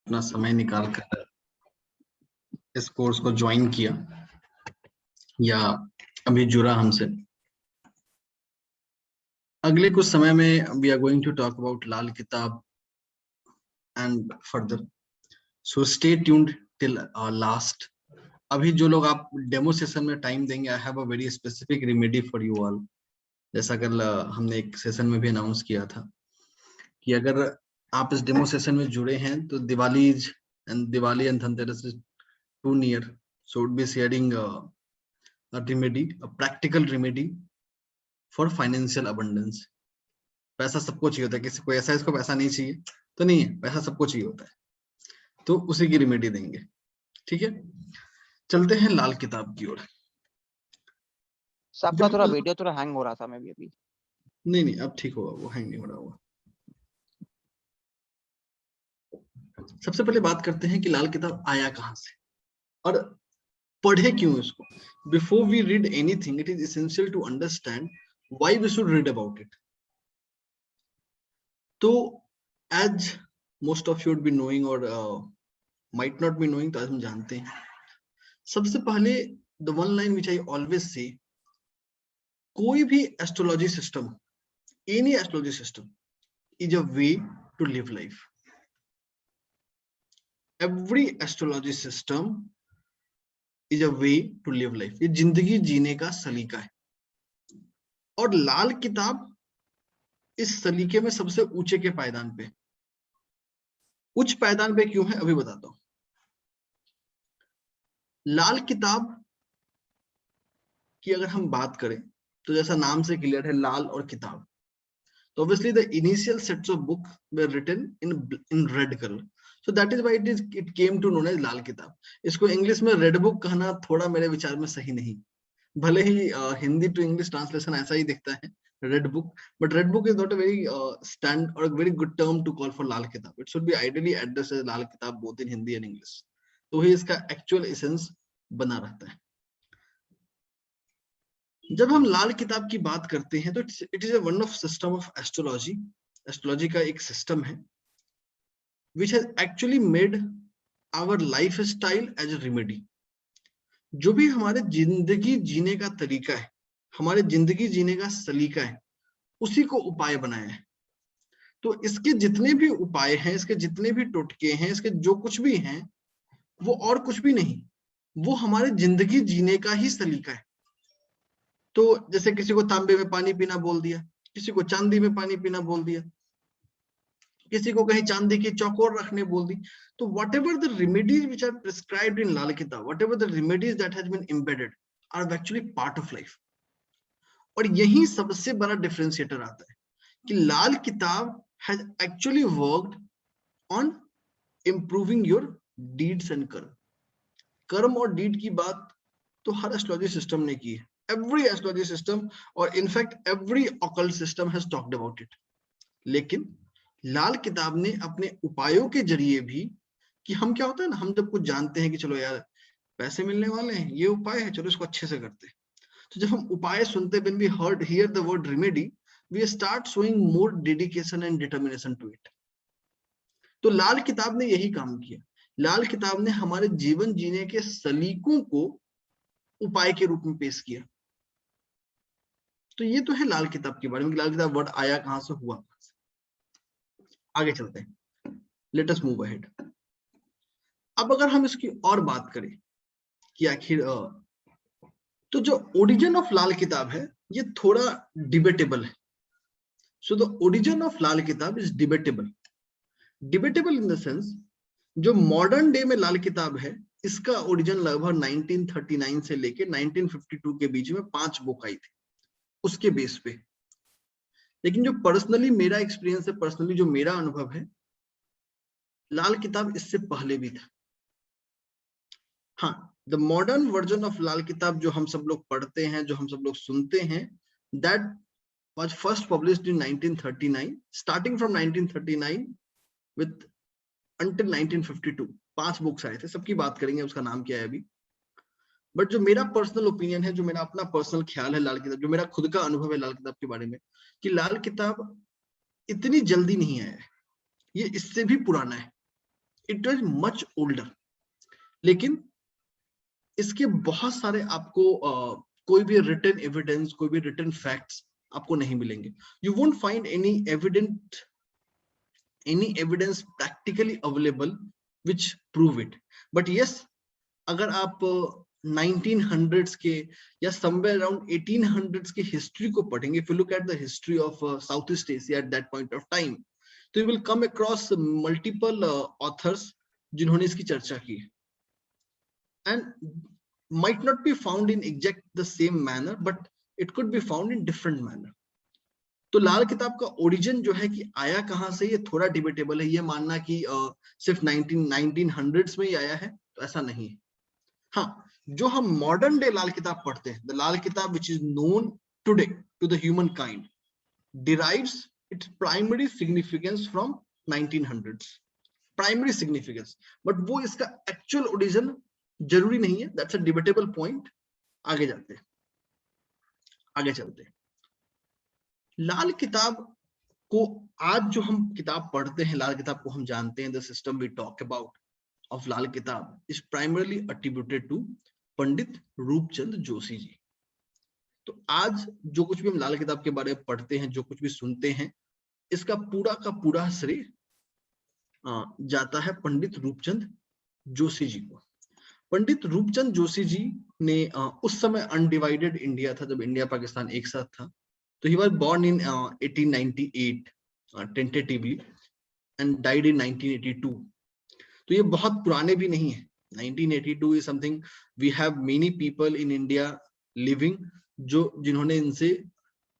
अपना समय निकाल कर इस कोर्स को ज्वाइन किया या अभी जुड़ा हमसे। अगले कुछ समय में we are going to talk about Lal Kitab and further, so stay tuned till last. अभी जो लोग आप डेमो सेशन में टाइम देंगे, I have a very specific remedy for you all. जैसा कल हमने एक सेशन में भी अनाउंस किया था कि अगर आप इस डेमो सेशन में जुड़े हैं तो Diwali and Dhanteras is too near, so would be sharing a remedy, a practical remedy for financial abundance। पैसा सबको चाहिए होता है, किसी को ऐसा इसको पैसा नहीं चाहिए तो नहीं है, पैसा सबको चाहिए होता है, तो उसी की रेमेडी देंगे। ठीक है, चलते हैं लाल किताब की ओर। सबका थोड़ा वीडियो थोड़ा हैंग हो रहा था, मैं भी अभी नहीं अब ठीक होगा, वो हैंग नहीं हो रहा होगा। सबसे पहले बात करते हैं कि लाल किताब आया कहां से और पढ़े क्यों इसको। Before we read anything, it is essential to understand why we should read about it. तो as most of you would be knowing और माइट नॉट बी नोइंग, तो आज हम जानते हैं। सबसे पहले the one line which I always say, कोई भी astrology system, any astrology system is a way to live life. Every astrology system is a way to live life. ये जिंदगी जीने का सलीका है और लाल किताब इस सलीके में सबसे ऊंचे के पायदान पे। उच्च पायदान पे क्यों है अभी बताता हूं। लाल किताब की अगर हम बात करें तो जैसा नाम से क्लियर है, लाल और किताब, तो obviously the initial sets of book were written in red color, so that is why it came to known as लाल किताब। इसको इंग्लिश में रेड बुक कहना थोड़ा मेरे विचार में सही नहीं, भले ही हिंदी टू इंग्लिश ट्रांसलेशन ऐसा ही दिखता है red book, but red book is not a very stand और very good term to call for Lal Kitab. It should be ideally address as Lal Kitab both in Hindi and English, तो ही इसका एक्चुअल एसेंस बना रहता है। जब हम लाल किताब की बात करते हैं तो it is one of system of astrology. Astrology का एक सिस्टम है which has actually made our life style as a remedy. जो भी हमारे जिंदगी जीने का तरीका है, हमारे जिंदगी जीने का सलीका है, उसी को उपाय बनाया है। तो इसके जितने भी उपाय हैं, इसके जितने भी टोटके हैं, इसके जो कुछ भी हैं, वो और कुछ भी नहीं, वो हमारे जिंदगी जीने का ही सलीका है। तो जैसे किसी को तांबे में पानी पीना बोल दिया, किसी को चांदी में पानी पीना बोल दिया, किसी को कहीं चांदी की चौकोर रखने बोल दी, तो whatever the remedies which are prescribed in लाल किताब, whatever the remedies that has been embedded are actually part of life। और यही सबसे बड़ा डिफरेंशिएटर आता है कि लाल किताब has actually worked on improving your deeds and कर्म। कर्म और डीड की बात तो हर एस्ट्रोलॉजी सिस्टम ने की है, every astrology system or in fact every occult system has talked about it। लेकिन लाल किताब ने अपने उपायों के जरिए भी, कि हम क्या होता है ना, हम जब कुछ जानते हैं कि चलो यार पैसे मिलने वाले हैं, ये उपाय है, चलो इसको अच्छे से करते हैं, तो जब हम उपाय सुनते, when we hear the word remedy, we start showing more dedication and determination to it। तो लाल किताब ने यही काम किया। लाल किताब ने हमारे जीवन जीने के सलीकों को उपाय के रूप में पेश किया। तो ये तो है लाल किताब के बारे में, लाल किताब वर्ड आया कहां से, हुआ कहां से। आगे चलते हैं, लेट अस मूव अहेड। अब अगर हम इसकी और बात करें कि आखिर तो जो ओरिजिन ऑफ लाल किताब है ये थोड़ा डिबेटेबल है। So the origin of Lal Kitab is debatable. Debatable in the sense, जो मॉडर्न डे में लाल किताब है, इसका ओरिजिन लगभग 1939 से लेके 1952 के बीच में 5 बुक आई थी उसके बेस पे। लेकिन जो पर्सनली मेरा एक्सपीरियंस है, पर्सनली जो मेरा अनुभव है, लाल किताब इससे पहले भी था। हाँ, the modern version of Lal किताब जो हम सब लोग पढ़ते हैं, जो हम सब लोग सुनते हैं, that was first published in 1939, starting from 1939 with until 1952। 5 books आए थे, सबकी बात करेंगे, उसका नाम क्या है अभी। बट जो मेरा पर्सनल ओपिनियन है, जो मेरा अपना पर्सनल ख्याल है लाल किताब, जो मेरा खुद का अनुभव है लाल किताब के बारे में, कि लाल किताब इतनी जल्दी नहीं आया है, ये इससे भी पुराना है। इट इज मच ओल्डर, लेकिन इसके बहुत सारे आपको कोई भी रिटन एविडेंस, कोई भी रिटन फैक्ट्स आपको नहीं मिलेंगे. You won't find any evidence practically available which prove it. But yes, अगर आप 1900s के या somewhere around 1800s की हिस्ट्री को पढ़ेंगे, if you look at the history of Southeast Asia at that point of time, तो you will come across multiple authors जिन्होंने इसकी चर्चा की है, and might not be found in exact the same manner, but it could be found in different manner. तो लाल किताब का origin जो है कि आया कहां से, ये थोड़ा डिबेटेबल है. ये मानना कि सिर्फ 1900s में ही आया है, तो ऐसा नहीं है. हाँ, जो हम मॉडर्न डे लाल किताब पढ़ते हैं, the Lal Kitab which is known today to the human kind derives its primary significance from 1900s. Primary significance, but वो इसका एक्चुअल ओरिजिन जरूरी नहीं है. That's a debatable point. आगे जाते हैं, आगे चलते हैं. लाल किताब को आज जो हम किताब पढ़ते हैं, लाल किताब को हम जानते हैं, the system we talk about of Lal Kitab is primarily attributed to Pandit Roopchand Joshi ji. तो आज जो कुछ भी हम लाल किताब के बारे में पढ़ते हैं, जो कुछ भी सुनते हैं, इसका पूरा का पूरा श्रेय जाता है पंडित रूपचंद जोशी जी को. पंडित रूपचंद जोशी जी ने उस समय अनडिवाइडेड इंडिया था, जब इंडिया पाकिस्तान एक साथ था. तो he was born in 1898 tentatively and died in 1982. तो ये बहुत पुराने भी नहीं है. 1982 is something we have many people in India living जिन्होंने इनसे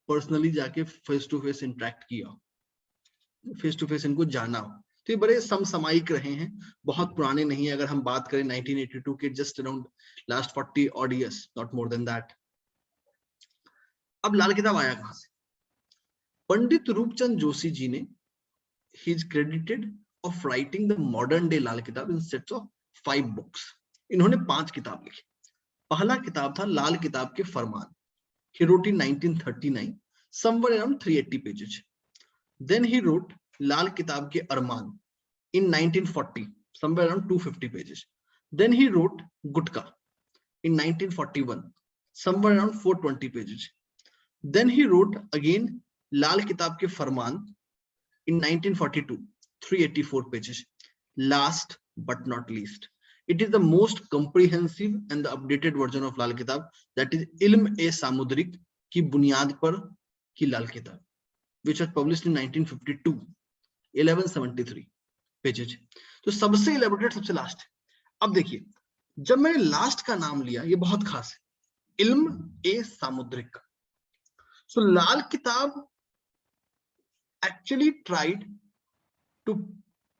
पर्सनली जाके फेस टू फेस इंटरेक्ट किया, फेस टू फेस इनको जाना हो. तो ये बड़े समसामयिक रहे हैं, बहुत पुराने नहीं है. अगर हम बात करें 1982 के, just around last 40 odd years, not more than that. अब लाल किताब आया कहां से? पंडित रूपचंद जोशी जी ने, he is credited of writing the modern day लाल किताब in sets of 5 books. इन्होंने 5 किताब लिखी. पहला किताब था लाल किताब के फरमान. He wrote in 1939, somewhere around 380 pages. Then he wrote लाल किताब के अरमान in 1940, somewhere around 250 pages. Then he wrote gutka in 1941, somewhere around 420 pages. Then he wrote again लाल किताब के फरमान in 1942, 384 pages. Last but not least, it is the most comprehensive and the updated version of लाल किताब, that is इल्म-ए-सामुद्रिक की बुनियाद पर की लाल किताब, which was published in 1952, 1173 pages. तो सबसे elaborated सबसे लास्ट. अब देखिए, जब मैंने लास्ट का नाम लिया, ये बहुत खास है, इल्म-ए-सामुद्रिक का. So लाल किताब actually tried to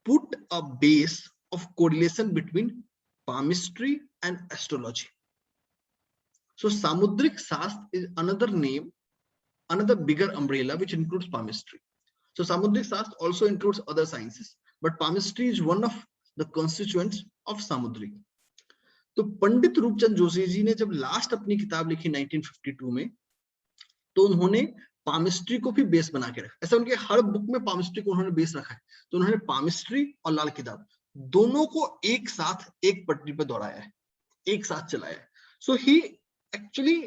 put a base of correlation between palmistry and astrology. So Samudrik Shastra is another name, another bigger umbrella which includes palmistry. So Samudrik Shastra also includes other sciences, but palmistry is one of the constituents of Samudrik. तो पंडित रूपचंद जोशी जी ने जब last अपनी किताब लिखी 1952 में, तो उन्होंने palmistry को भी बेस बना के रखा. ऐसा उनके हर बुक में पामिस्ट्री को उन्होंने बेस रखा है. तो उन्होंने पामिस्ट्री और लाल किताब दोनों को एक साथ एक पटरी पर दौड़ाया है, एक साथ चलाया है. So he actually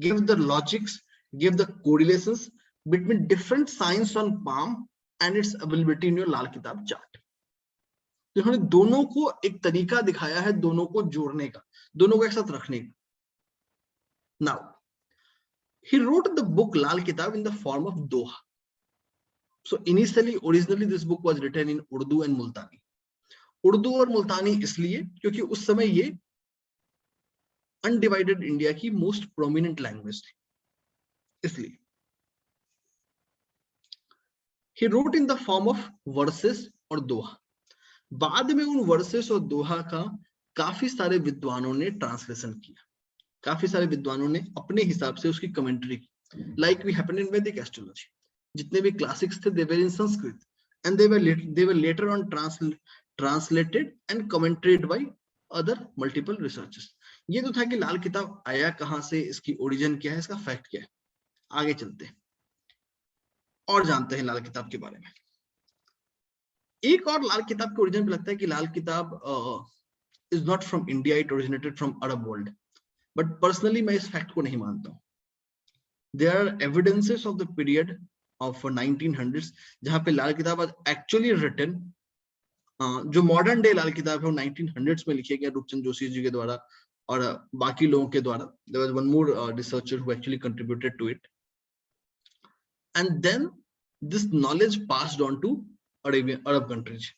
give the logics, give the correlations between different science on palm and its availability in your Lal Kitab chart. तो उन्होंने दोनों को एक तरीका दिखाया है, दोनों को जोड़ने का, दोनों को एक साथ रखने का. Now he wrote the book Lal Kitab in the form of Doha. So originally this book was written in Urdu and Multani. Urdu और मुल्तानी इसलिए क्योंकि उस समय ये अनडिवाइडेड इंडिया की मोस्ट प्रोमिनेंट लैंग्वेज थी, इसलिए. He wrote in the form of verses और दोहा. बाद में उन वर्सेस और दोहा का काफी सारे विद्वानों ने ट्रांसलेशन किया, काफी सारे विद्वानों ने अपने हिसाब से उसकी कमेंट्री की. लाइक वी हैपेंड इन वैदिक एस्ट्रोलॉजी, जितने भी क्लासिक्स थे, they were in Sanskrit and they were later on translated and commented by other multiple researchers. ये तो था कि लाल किताब आया कहां से, इसकी ओरिजिन क्या है, इसका फैक्ट क्या है. आगे चलते हैं और जानते हैं लाल किताब के बारे में. एक और लाल किताब के ओरिजिन पे लगता है कि Lal Kitab is not from India, it originated from Arab world, but personally मैं इस फैक्ट को नहीं मानता हूँ। There are evidences of the period of 1900s जहां पे लाल किताब एक्चुअली रिटन, जो मॉडर्न डे लाल किताब है वो 1900s में लिखे गया रूपचंद जोशी जी के द्वारा और बाकी लोगों के द्वारा। There was one more researcher who actually contributed to it, and then this knowledge passed on to Arab countries.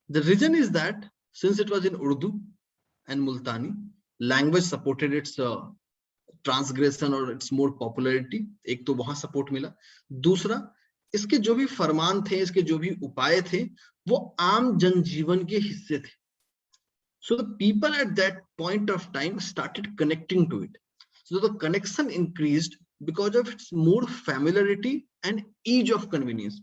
The reason is that since it was in Urdu and Multani, language supported its transgression और its more popularity, एक तो वहां support मिला, दूसरा इसके जो भी फरमान थे, इसके जो भी उपाय थे, वो आम जनजीवन के हिस्से थे. So the people at that point of time started connecting to it. So the connection increased because of its more familiarity and ease of convenience.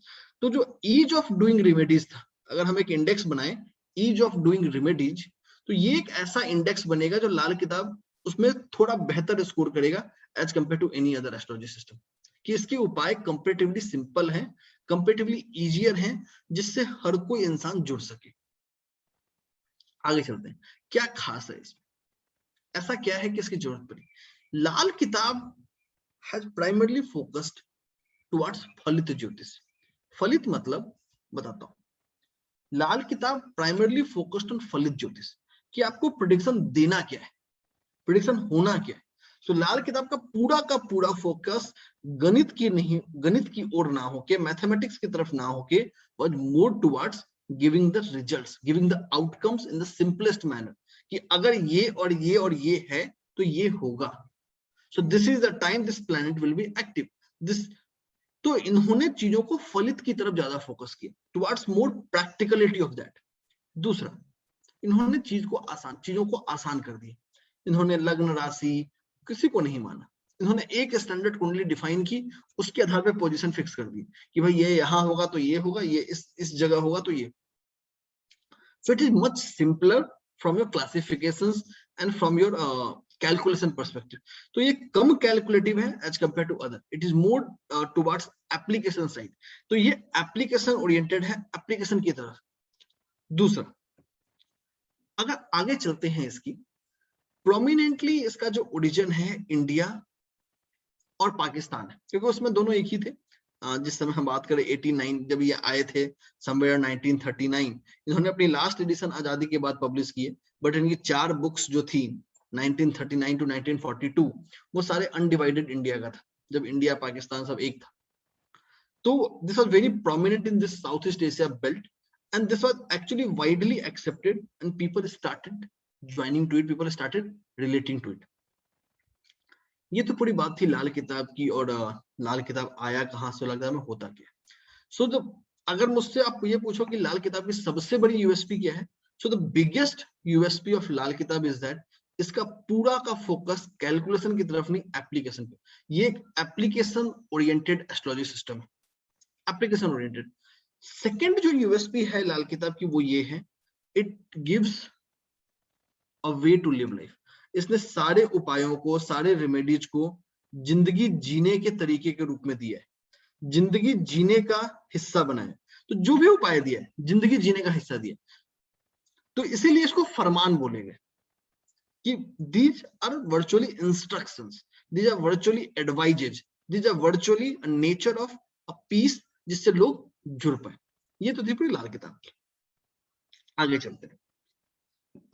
तो जो ease of doing remedies था, अगर हम एक इंडेक्स बनाए ease of doing remedies, तो ये एक ऐसा इंडेक्स बनेगा जो लाल किताब उसमें थोड़ा बेहतर स्कोर करेगा as compare to any other astrology system, कि इसके उपाय कंपैरेटिवली सिंपल हैं, कंपैरेटिवली इजियर हैं, जिससे हर कोई इंसान जुड़ सके. आगे चलते हैं, क्या खास है इसमें, ऐसा क्या है कि इसकी जरूरत पड़ी. लाल किताब has primarily focused towards फलित ज्योतिष. फलित मतलब बताता हूं, लाल किताब प्राइमरली फोकस्ड ऑन फलित ज्योतिष, कि आपको प्रेडिक्शन देना क्या है, प्रेडिक्शन होना क्या है. सो लाल किताब का पूरा फोकस गणित की ओर ना होके, मैथमेटिक्स की तरफ ना होके, was more towards giving the results, giving the outcomes in the simplest manner, कि अगर ये और ये और ये है तो ये होगा. So this is the time this planet will be active. This, तो इन्होंने चीजों को फलित की तरफ ज्यादा फोकस किया, towards more practicality of that. दूसरा, इन्होंने चीजों को आसान कर दिया. इन्होंने लग्न राशि किसी को नहीं माना, इन्होंने एक स्टैंडर्ड कुंडली डिफाइन की, उसके आधार पर पोजीशन फिक्स कर दी कि भाई ये यहाँ होगा तो ये होगा, ये इस जगह होगा तो ये. So it is much simpler from your classifications and from your calculation perspective. तो ये कम कैलकुलेटिव है as compare to other. It is more towards application side. तो ये एप्लीकेशन ओरिएंटेड है, एप्लीकेशन की तरफ. दूसरा, अगर आगे चलते हैं, इसकी प्रोमिनेंटली इसका जो ओरिजिन है इंडिया और पाकिस्तान है, क्योंकि उसमें दोनों एक ही थे. जिस समय हम बात करें 89 जब ये आए थे, समवेयर 1939, इन्होंने अपनी लास्ट एडिशन आजादी के बाद पब्लिश किए, बट इनकी 4 बुक्स जो थी 1939 टू 1942, वो सारे अनडिवाइडेड इंडिया का था, जब इंडिया पाकिस्तान सब एक था. तो this was very prominent in this South East Asia belt, and this was actually widely accepted, and people started joining to it, people started relating to it. ये तो पूरी बात थी लाल किताब की, और लाल किताब आया कहाँ से, लाल किताब में होता क्या. सो अगर मुझसे आप ये पूछो कि लाल किताब की सबसे बड़ी यूएसपी क्या है, so the biggest USP of Lal Kitab is that इसका पूरा का फोकस कैलकुलेशन की तरफ नहीं, एप्लीकेशन पे. ये एक एप्लीकेशन ओरिएंटेड एस्ट्रोलॉजी सिस्टम है, एप्लीकेशन ओरिएंटेड. सेकेंड जो यूएसपी है लाल किताब की वो ये है, it gives a way to live life. इसने सारे उपायों को, सारे रेमेडीज को जिंदगी जीने के तरीके के रूप में दिया है, जिंदगी जीने का हिस्सा बनाया. तो जो भी उपाय दिया है, जिंदगी जीने का हिस्सा दिया, तो इसीलिए इसको फरमान बोलेंगे कि these are virtually instructions, these are virtually advices, these are virtually a nature of a piece जिससे लोग जुड़ पाए. ये तो थी पूरी लाल किताब की. आगे चलते हैं,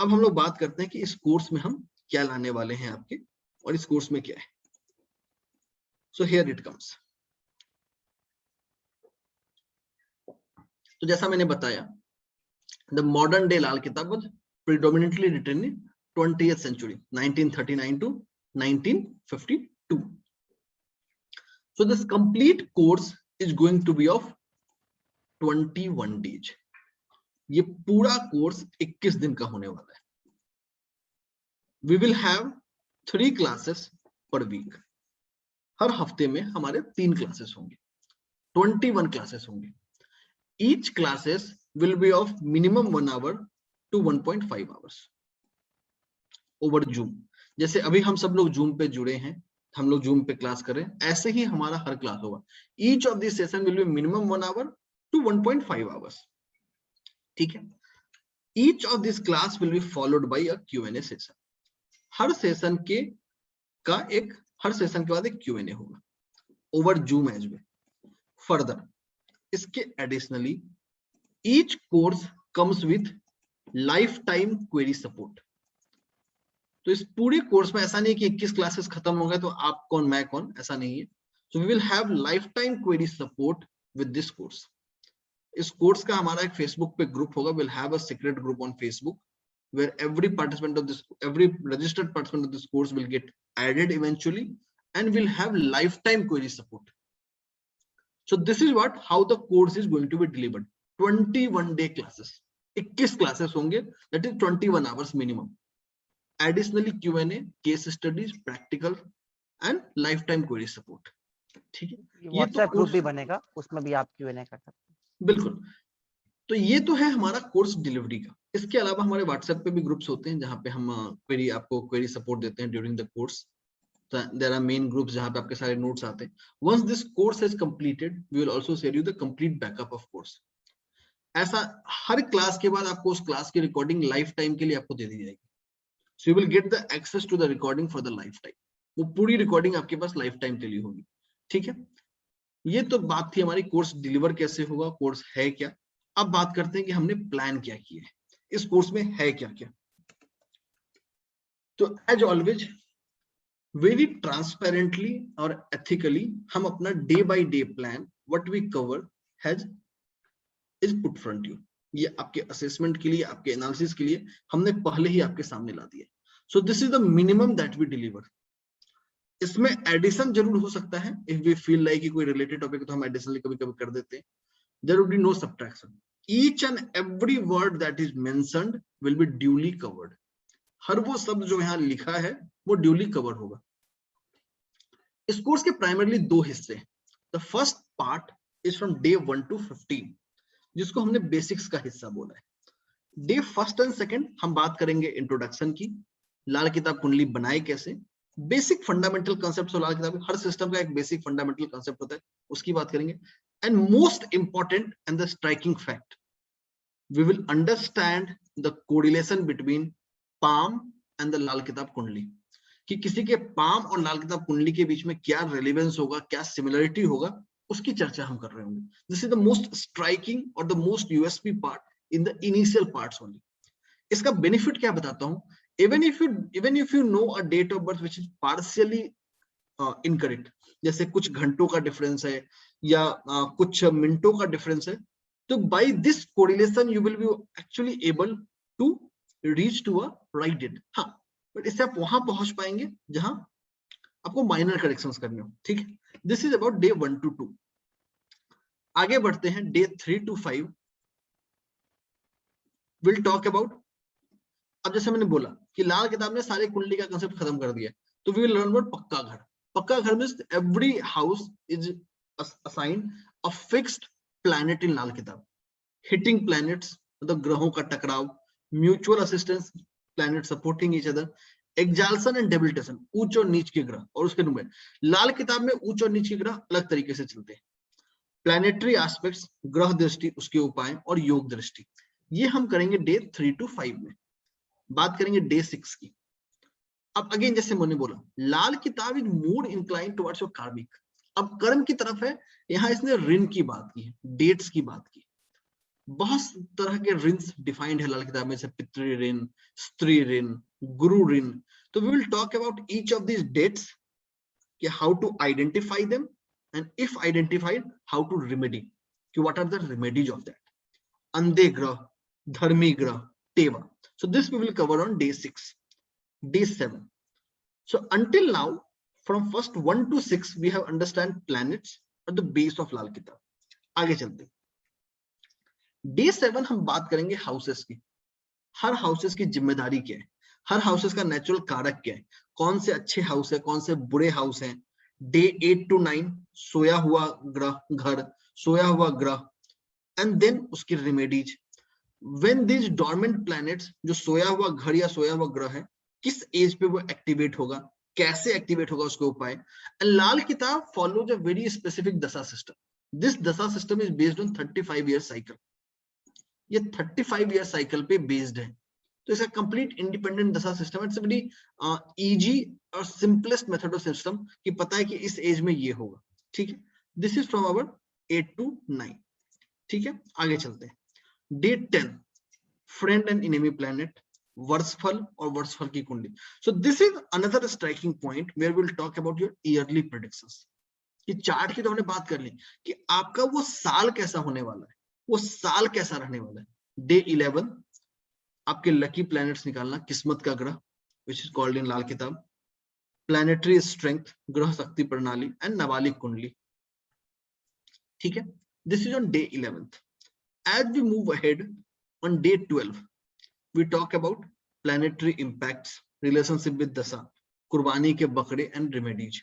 अब हम लोग बात करते हैं कि इस कोर्स में हम क्या लाने वाले हैं आपके, और इस कोर्स में क्या है. So here it comes. तो जैसा मैंने बताया, the modern day Lal Kitab was predominantly written in 20th century, 1939 to 1952. So this complete course is going to be of 21 days. ये पूरा कोर्स 21 दिन का होने वाला है. We will have 3 classes per week. हर हफ्ते में हमारे 3 क्लासेस होंगे, 21 क्लासेस होंगे. Each classes will be of minimum 1 hour to 1.5 hours over Zoom. जैसे अभी हम सब लोग Zoom पे जुड़े हैं, हम लोग Zoom पे क्लास करें, ऐसे ही हमारा हर क्लास होगा. Each of these session will be minimum 1 hour to 1.5 hours. ठीक है। Each of this class will be followed by a Q&A session. Her session के बाद एक Q&A होगा ओवर जूम एज वे। फर्दर इसके additionally each course comes with life time query support. तो इस पूरे कोर्स में ऐसा नहीं कि 21 क्लासेस खत्म हो गए तो आप कौन मैं कौन, ऐसा नहीं है। So we will have life time query support with this course. इस कोर्स का हमारा एक फेसबुक पे ग्रुप होगा। Will have a secret group on Facebook where every registered participant of this course will get added eventually and will have lifetime query support. So this is how the course is going to be delivered. 21-day classes, 21 classes होंगे, that is 21 hours minimum. Additionally Q&A, case studies, practical and lifetime query support. ठीक है, ये तो WhatsApp group भी बनेगा, उसमें भी आप Q&A कर सकते हैं। बिल्कुल। तो ये तो है हमारा कोर्स डिलीवरी का। इसके अलावा हमारे व्हाट्सएप पे भी ग्रुप्स होते हैं जहाँ पे हम आपको क्वेरी सपोर्ट देते हैं during the course. There are main groups जहाँ पे आपके सारे नोट्स आते हैं। Once this course is completed we will also share you the complete backup of course. ऐसा हर क्लास के बाद आपको उस क्लास की रिकॉर्डिंग लाइफ टाइम के लिए आपको दे दी जाएगी। So you will get the access to the recording for the life time. वो पूरी रिकॉर्डिंग आपके पास लाइफ टाइम के लिए होगी। ठीक है, ये तो बात थी हमारी कोर्स डिलीवर कैसे होगा, कोर्स है क्या। अब बात करते हैं कि हमने प्लान क्या किया है, इस कोर्स में है क्या क्या। तो एज ऑलवेज वेरी ट्रांसपेरेंटली और एथिकली हम अपना day by day plan what we cover has is put front you. ये आपके असेसमेंट के लिए, आपके एनालिसिस के लिए हमने पहले ही आपके सामने ला दिया। So this is the minimum that we deliver. इसमें एडिशन जरूर हो सकता है, इफ वी फील लाइक कोई रिलेटेड टॉपिक तो हम एडिशनली कभी कभी कर देते हैं। There would be no subtraction. Each and every word that is mentioned will be duly covered. हर वो शब्द जो यहाँ लिखा है वो duly covered होगा। इस कोर्स के प्राइमरली दो हिस्से हैं। The first part is from day 1 to 15, जिसको हमने बेसिक्स का हिस्सा बोला है। डे फर्स्ट एंड सेकंड हम बात करेंगे इंट्रोडक्शन की, लाल किताब कुंडली बनाए कैसे, बेसिक फंडामेंटल कॉन्सेप्ट्स। लाल किताब हर सिस्टम का एक बेसिक फंडामेंटल कॉन्सेप्ट होता है, उसकी बात करेंगे। And most important and the striking fact, we will understand the correlation between palm and the लाल किताब कुंडली, कि किसी के पाम और लाल किताब कुंडली के बीच में क्या रेलेवेंस होगा, क्या सिमिलरिटी होगा, उसकी चर्चा हम कर रहे होंगे। This is the most striking और the most USP part in the initial parts only. इसका बेनिफिट क्या बताता हूं, even if you know a date of birth which is partially incorrect, जैसे कुछ घंटों का डिफरेंस है या कुछ मिनटों का डिफरेंस है, तो by this correlation you will be actually able to reach to a right date. हाँ, बट इससे आप वहां पहुंच पाएंगे जहां आपको माइनर करेक्शंस करने हो। ठीक है, this is about day 1 to 2। आगे बढ़ते हैं day 3 to 5 will talk about. अब जैसे मैंने बोला कि लाल किताब ने सारे कुंडली का कंसेप्ट खत्म कर दिया, तो वी विल लर्न अबाउट पक्का घर। पक्का घर में every house is assigned a fixed planet in Lal Kitab. Hitting planets मतलब ग्रहों का टकराव, mutual assistance, planet supporting each other, exaltation and debilitation, उच्च और नीच के ग्रह। और उसके नुमेर लाल किताब में उच्च और नीच के ग्रह अलग तरीके से चलते हैं। प्लैनेटरी एस्पेक्ट्स, ग्रह दृष्टि, उसके उपाय और योग दृष्टि, ये हम करेंगे डे 3 to 5 में। बात करेंगे डे 6 की। अब अगेन जैसे मैंने बोला, लाल Kitab is more incline towards your कार्मिक। अब कर्म की तरफ है, यहाँ इसने ऋण की बात की है, डेट्स की बात की। बहुत तरह के ऋण डिफाइंड है लाल किताब में, जैसे पितृ ऋण, स्त्री ऋण, गुरु ऋण। तो we will talk about each of these debts, कि how to identify them and if identified how to remedy, कि what are the remedies of that. अंधे ग्रह, धर्मी ग्रह, टेवा। So this we will cover on day 6. Day 7. So until now, from first 1 to 6, we have understand planets at the base of लाल किताब। आगे चलते day 7 हम बात करेंगे हाउसेस की। हर हाउसेस की जिम्मेदारी क्या है, हर हाउसेस का नेचुरल कारक क्या है, कौन से अच्छे हाउस है, कौन से बुरे हाउस हैं। डे 8 to 9 सोया हुआ ग्रह, घर, सोया हुआ ग्रह, एंड देन उसकी remedies. When these dormant planets, जो सोया हुआ घर या सोया हुआ ग्रह है, किस एज पे वो एक्टिवेट होगा, कैसे एक्टिवेट होगा, उसके उपाय। लाल किताब फॉलोज अ वेरी स्पेसिफिक दशा सिस्टम। दिस दशा system is based on 35 year cycle। ये 35 ईयर साइकिल पे बेस्ड है। तो इसका कंप्लीट इंडिपेंडेंट दशा सिस्टम, इट्स वेरी इजी और सिंपलेस्ट मेथड ऑफ सिस्टम कि पता है कि इस एज में ये होगा। ठीक है, this is from our 8 to 9। ठीक है, आगे चलते हैं। Day 10 friend and enemy planet, वर्षफल और वर्षफल की कुंडली। So this is another striking point where will talk about your yearly predictions. कि चार्ट की तो हमने बात कर ली कि आपका वो साल कैसा होने वाला है, वो साल कैसा रहने वाला है। डे 11 आपके लकी प्लैनेट्स निकालना, किस्मत का ग्रह which is called in Lal किताब, प्लैनेटरी स्ट्रेंथ ग्रह शक्ति प्रणाली एंड नवालिक कुंडली। ठीक है, this is on day 11th। As we move ahead on day 12, we talk about planetary impacts, relationship with dasa, कुर्बानी के बकरे and remedies,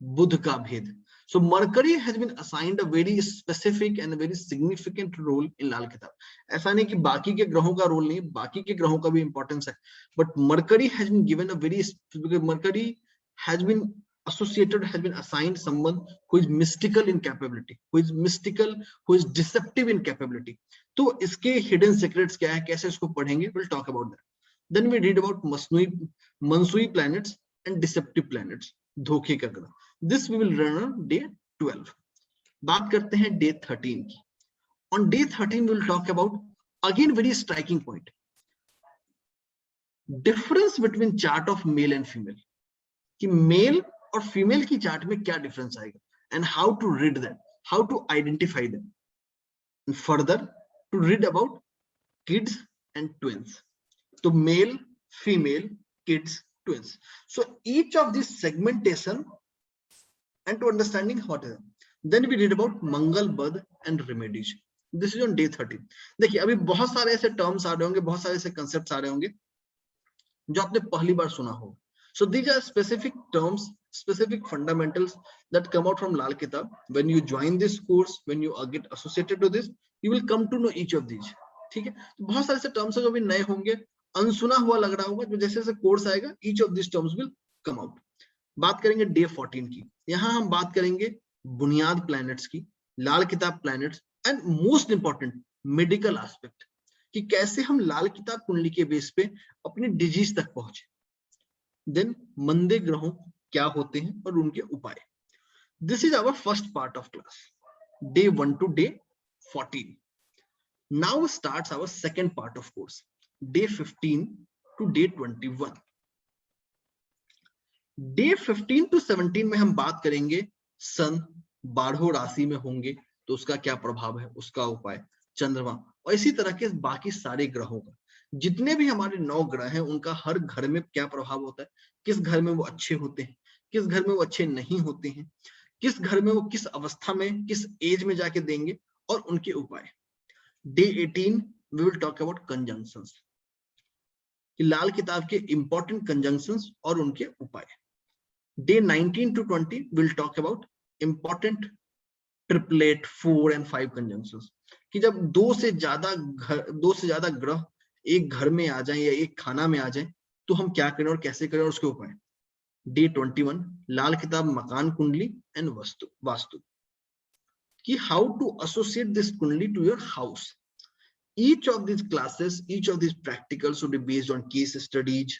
बुध का भेद। So Mercury has been assigned a very specific and a very significant role in लाल किताब। ऐसा नहीं कि बाकी के ग्रहों का रोल नहीं, बाकी के ग्रहों का भी इंपॉर्टेंस है, but Mercury has been given a very, Mercury has been associated, has been assigned someone who is mystical in capability, who is mystical, who is deceptive in capability। तो इसके hidden secrets क्या है, कैसे इसको पढ़ेंगे, we'll talk about that। Then we read about Mansui planets and deceptive planets, धोखे का ग्रह। This we will run on day 12। बात करते हैं day 13 की। On day 13 we will talk about again very striking point, difference between chart of male and female, कि male और female की चार्ट में क्या डिफरेंस आएगा and how to read that, how to identify that. Further to read about kids and twins, तो male, female, kids, twins। So each of these segmentation and to understanding what is, then we read about Mangal Bad and remedies। This is on day 13। देखिए अभी बहुत सारे ऐसे terms आ रहे होंगे, बहुत सारे ऐसे कंसेप्ट्स आ रहे होंगे जो आपने पहली बार सुना हो। So these are specific terms, specific fundamentals that come out from Lal Kitab। When you join this course, when you get associated to this, you will come to know each of these। ठीक है, तो बहुत सारे ऐसे terms हैं जो भी नए होंगे, अनसुना हुआ लग रहा होगा, जो जैसे जैसे कोर्स आएगा each of these terms will come out। बात करेंगे डे 14 की। यहाँ हम बात करेंगे बुनियाद प्लैनेट्स की, लाल किताब planets and most important medical aspect, कि कैसे हम लाल किताब कुंडली के बेस पे अपनी डिजीज तक पहुंचे। देन मंदे ग्रहों क्या होते हैं और उनके उपाय। This is our first part of class, day 1 to day 14। Now starts our second part of course, day 15 to day 21। Day 15 to 17 में हम बात करेंगे सन 12 राशि में होंगे तो उसका क्या प्रभाव है, उसका उपाय, चंद्रमा और इसी तरह के बाकी सारे ग्रहों का, जितने भी हमारे 9 ग्रह हैं उनका हर घर में क्या प्रभाव होता है, किस घर में वो अच्छे होते हैं, किस घर में वो अच्छे नहीं होते हैं, किस घर में वो किस अवस्था में किस एज में जाके देंगे और उनके उपाय। Day 18 we will talk about conjunctions, कि लाल किताब के इंपॉर्टेंट कंजंक्शंस और उनके उपाय। Day 19 to 20 will talk about important triplet 4 and 5 conjunctions, कि जब दो से ज्यादा ग्रह एक घर में आ जाएं या एक खाना में आ जाएं तो हम क्या करें और कैसे करें और उसके उपाय। डे 21 लाल किताब मकान कुंडली एंड वास्तु, कि how to associate this kundli to your house. Each of these classes, each of these practicals would be based on case studies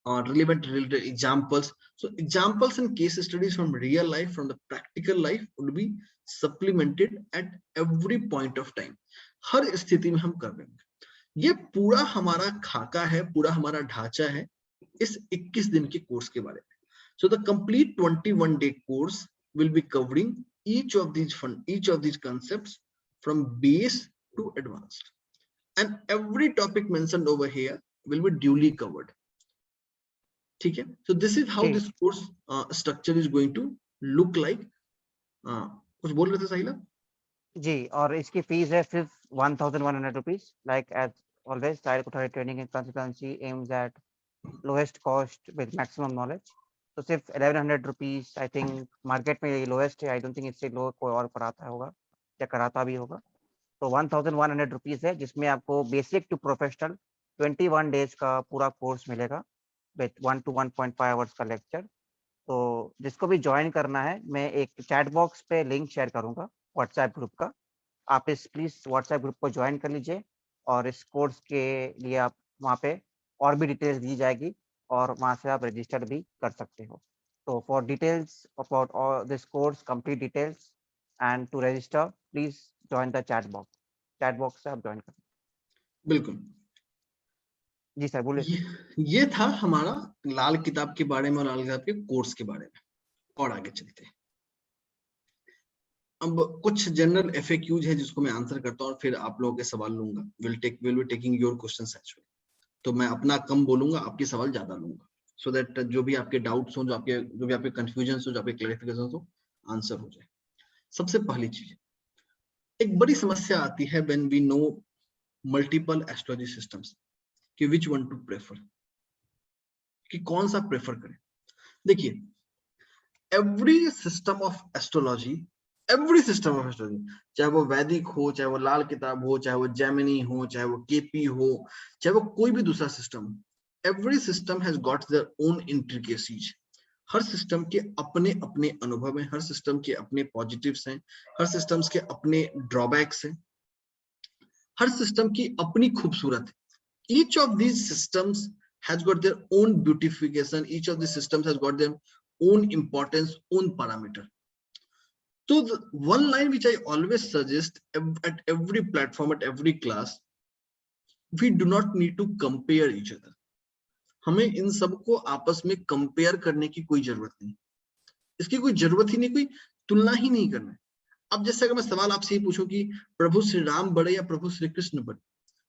or relevant examples. So examples and case studies from real life, from the practical life would be supplemented at every point of time। हर स्थिति में हम कर रहे हैं। ये पूरा हमारा खाका है, पूरा हमारा ढांचा है इस 21 दिन के कोर्स के बारे में। So the complete 21 day course will be covering each of these concepts from base to advanced, and every topic mentioned over here will be duly covered। ठीक है, so this is how this course structure is going to look like। कुछ बोल रहे थे साहिला जी? और इसकी fees है सिर्फ 1100 rupees. Like as always Sahil Kothari training and consultancy aims at lowest cost with maximum knowledge. तो सिर्फ 1100 रुपीज, आई थिंक मार्केट में ये लोएस्ट है। आई डोंट थिंक इससे लो कोई और पढ़ाता होगा या कराता भी होगा। तो 1100 रुपीज है, जिसमें आपको बेसिक टू प्रोफेशनल 21 डेज का पूरा कोर्स मिलेगा विथ 1 to 1.5 आवर्स का लेक्चर। तो जिसको भी ज्वाइन करना है, मैं एक चैट बॉक्स पे लिंक शेयर करूंगा व्हाट्सएप ग्रुप का, आप इस प्लीज व्हाट्सएप ग्रुप को ज्वाइन कर लीजिए और इस कोर्स के लिए आप वहाँ पे और भी डिटेल्स दी जाएगी और वहाँ से आप रजिस्टर भी कर सकते हो। तो for details about all this course, complete details and to register please join the chat box से आप ज्वाइन कर। बिल्कुल। जी सर बोलिए। ये था हमारा लाल किताब के बारे में और लाल किताब के कोर्स के बारे में। और आगे चलते हैं। अब कुछ जनरल एफएक्यूज है जिसको मैं आंसर करता हूँ और फिर आप लोगों के सवाल लूंगा। Will be taking your questions actually. तो मैं अपना कम बोलूंगा, आपके सवाल ज्यादा लूंगा, सो दैट जो भी आपके डाउट्स हो, जो भी आपके कंफ्यूजन हो, जो आपके क्लैरिफिकेशन हो, आंसर हो जाए। सबसे पहली चीज, एक बड़ी समस्या आती है when we know multiple astrology systems कि विच वन टू प्रेफर, कि कौन सा प्रेफर करें। देखिए, एवरी सिस्टम ऑफ एस्ट्रोलॉजी, चाहे वो वैदिक हो, चाहे वो लाल किताब हो, चाहे वो जेमिनी हो, चाहे वो केपी हो, चाहे वो कोई भी दूसरा system, every system has got their own intricacies. Her system के अपने अपने अनुभव हैं, हर सिस्टम के अपने पॉजिटिव्स हैं, हर सिस्टम्स के अपने ड्रॉबैक्स हैं, हर सिस्टम की अपनी खूबसूरत है। Each of these systems has got their own beautification. Each of the systems has got their own importance, own parameter. So the one line which I always suggest at every platform, at every class, we do not need to compare each other. हमें इन सबको आपस में compare करने की कोई जरूरत नहीं, इसकी कोई जरूरत ही नहीं, कोई तुलना ही नहीं करना है। अब जैसे अगर मैं सवाल आपसे ही पूछूं कि प्रभु श्री राम बड़े या प्रभु श्री कृष्ण बड़े,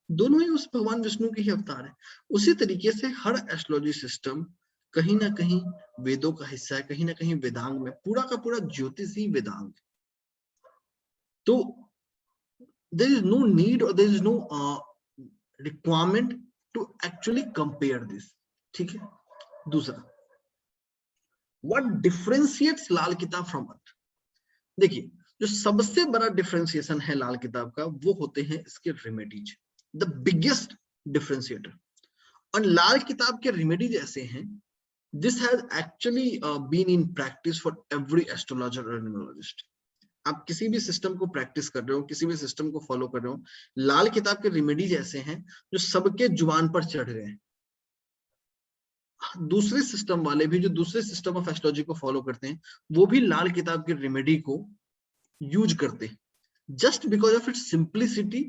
दोनों ही उस भगवान विष्णु के ही अवतार है। उसी तरीके से हर एस्ट्रोलॉजी सिस्टम कहीं ना कहीं वेदों का हिस्सा है, कहीं ना कहीं वेदांग में, पूरा का पूरा ज्योतिष ही वेदांग है। तो देयर इज नो नीड और there is no requirement to actually compare this. ठीक है। दूसरा, व्हाट डिफरेंशिएट्स लाल किताब फ्रॉम अर्थ। देखिए, जो सबसे बड़ा डिफरेंशिएशन है लाल किताब का, वो होते हैं इसके रेमेडीज, द बिगेस्ट डिफरेंशिएटर। और लाल किताब के रेमेडीज ऐसे हैं, this has actually been in practice for every astrologer or numerologist. आप किसी भी सिस्टम को प्रैक्टिस कर रहे हो, किसी भी सिस्टम को फॉलो कर रहे हो, लाल किताब के रेमेडीज ऐसे हैं जो सबके जुबान पर चढ़ गए हैं। दूसरे सिस्टम वाले भी, जो दूसरे सिस्टम ऑफ एस्ट्रोलॉजी को फॉलो करते हैं, वो भी लाल किताब के रेमेडी को यूज करते हैं, just because of its simplicity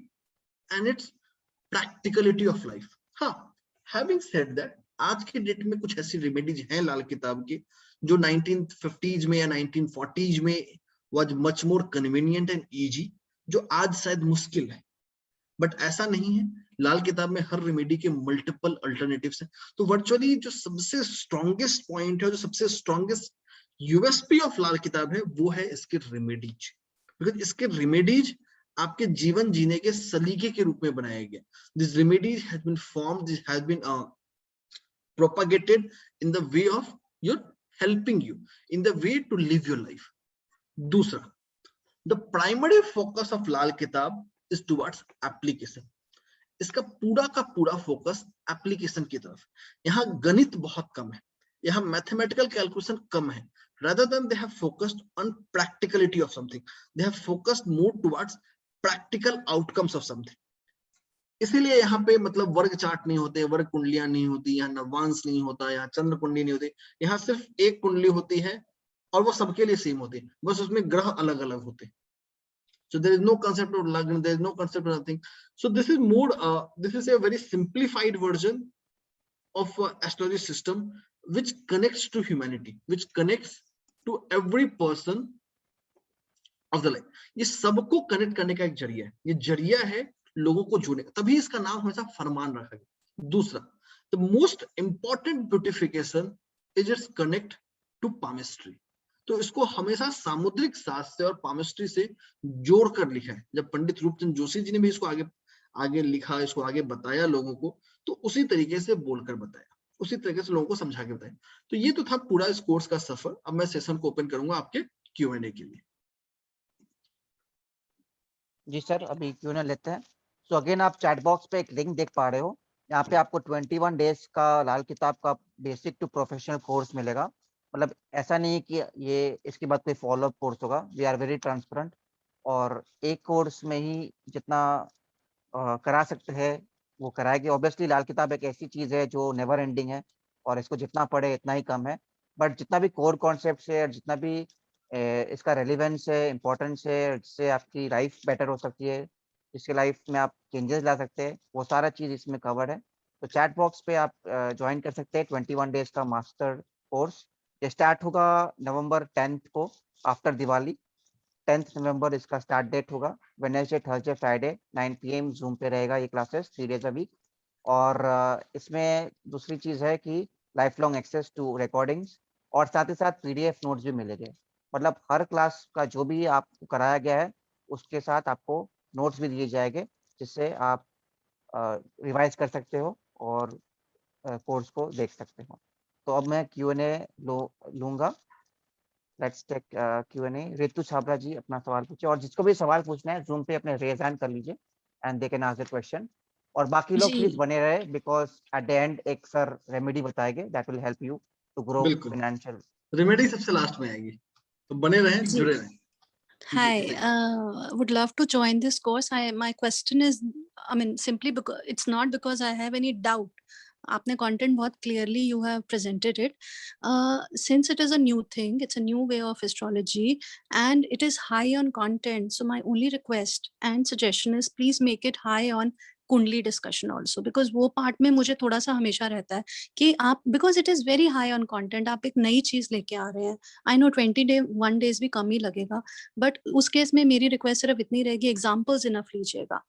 and it's practicality of life. हाँ, हैविंग सेड दैट, आज के डेट में कुछ ऐसी रेमेडीज हैं लाल किताब की जो 1950s में या 1940s में was much more convenient and easy, जो आज शायद मुश्किल है, बट ऐसा नहीं है। लाल किताब में हर रेमेडी के मल्टीपल अल्टरनेटिव्स हैं। तो वर्चुअली जो सबसे स्ट्रॉन्गेस्ट पॉइंट है, जो सबसे strongest USP of Lal Kitab है, वो है इसके रेमेडीज। बिकॉज इसके रेमेडीज आपके जीवन जीने के सलीके के रूप में बनाया गया। This remedies has been formed, this has been propagated in the way of your helping you in the way to live your life. दूसरा, the primary focus of लाल किताब is towards application. इसका पूरा का पूरा फोकस एप्लीकेशन की तरफ। यहाँ गणित बहुत कम है, यहाँ मैथमेटिकल कैलकुलेशन कम है। rather than they have focused on practicality of something, they have focused more towards practical outcomes of something. इसीलिए यहाँ पे मतलब वर्ग चार्ट नहीं होते, वर्ग कुंडलियां नहीं होती, यहाँ नवांश नहीं होता, यहाँ चंद्र कुंडली नहीं होती। यहाँ सिर्फ एक कुंडली होती है और वो सबके लिए सेम होती है, बस उसमें ग्रह अलग अलग होते हैं। So there is no concept of lagna, there is no concept of nothing. So this is more, this is a very simplified version of astrology system which connects to humanity, which connects to every person of the life. ये सबको connect करने का एक जरिया है, ये जरिया है लोगों को जोड़ने का, तभी इसका नाम हमेशा फरमान रखा गया। दूसरा, the most important beautification is its connect to palmistry. तो इसको हमेशा सामुद्रिक शास्त्र और पामिस्ट्री से जोड़कर लिखा है। जब पंडित रूपचंद जोशी जी ने भी इसको आगे लिखा, इसको आगे बताया लोगों को, तो उसी तरीके से बोलकर बताया, उसी तरीके से लोगों को समझा के बताया। तो ये तो था पूरा इस कोर्स का सफर। अब मैं सेशन को ओपन करूंगा आपके Q&A के लिए। जी सर, अभी Q&A लेते हैं। सो अगेन आप चैट बॉक्स पे एक लिंक देख पा रहे हो, यहाँ पे आपको 21 डेज का लाल किताब का बेसिक टू प्रोफेशनल कोर्स मिलेगा। मतलब ऐसा नहीं कि ये इसके बाद कोई फॉलो अप कोर्स होगा, वी आर वेरी ट्रांसपेरेंट। और एक कोर्स में ही जितना करा सकते हैं वो कराएगी। ऑब्वियसली लाल किताब एक ऐसी चीज है जो नेवर एंडिंग है और इसको जितना पढ़े इतना ही कम है, बट जितना भी कोर कॉन्सेप्ट है, जितना भी इसका रेलिवेंस है, इम्पोर्टेंस है, जिससे आपकी लाइफ बेटर हो सकती है, जिसके लाइफ में आप चेंजेस ला सकते हैं, वो सारा चीज इसमें कवर्ड है। तो चैट बॉक्स पे आप ज्वाइन कर सकते हैं 21 डेज का मास्टर कोर्स। ये स्टार्ट होगा नवंबर 10 को, आफ्टर दिवाली। 10th नवंबर इसका स्टार्ट डेट होगा। Wednesday, Thursday, Friday 9 PM zoom पे रहेगा ये क्लासेस 3 डेज अ वीक। और इसमें दूसरी चीज है कि life long access to recordings और साथ ही साथ PDF नोट्स भी मिलेंगे। मतलब हर क्लास का जो भी आपको कराया गया है उसके साथ आपको नोट्स भी दिए जाएंगे, जिससे आप रिवाइज कर सकते हो और कोर्स को देख सकते हो। तो अब मैं Q&A लूंगा। Let's take Q&A। Ritu Chhabra ji अपना सवाल पूछिए, और जिसको भी सवाल पूछना है जूम पे अपने रेज हैंड कर लीजिए and they can ask the question. और बाकी लोग प्लीज जी बने रहे, बिकॉज एट द एंड एक सर रेमेडी बताएंगे that will help you to grow बिल्कुल, फाइनेंशियल। रेमेडी सबसे लास्ट में आएगी, तो बने रहें, जी जुड़े रहें। जी, Hi, would love to join this course. My question is, I mean, simply because it's not because I have any doubt. आपने content बहुत clearly you have presented it. Since it is a new thing, it's a new way of astrology, and it is high on content. So my only request and suggestion is please make it high on कुंडली discussion also, because वो part में मुझे थोड़ा सा हमेशा रहता है कि आप, because it is very high on content, आप एक नई चीज लेके आ रहे हैं। आई नो 21 डेज भी कम ही लगेगा, बट उस केस में मेरी रिक्वेस्ट सिर्फ इतनी रहेगी, एग्जांपल्स इनफ लीजिएगा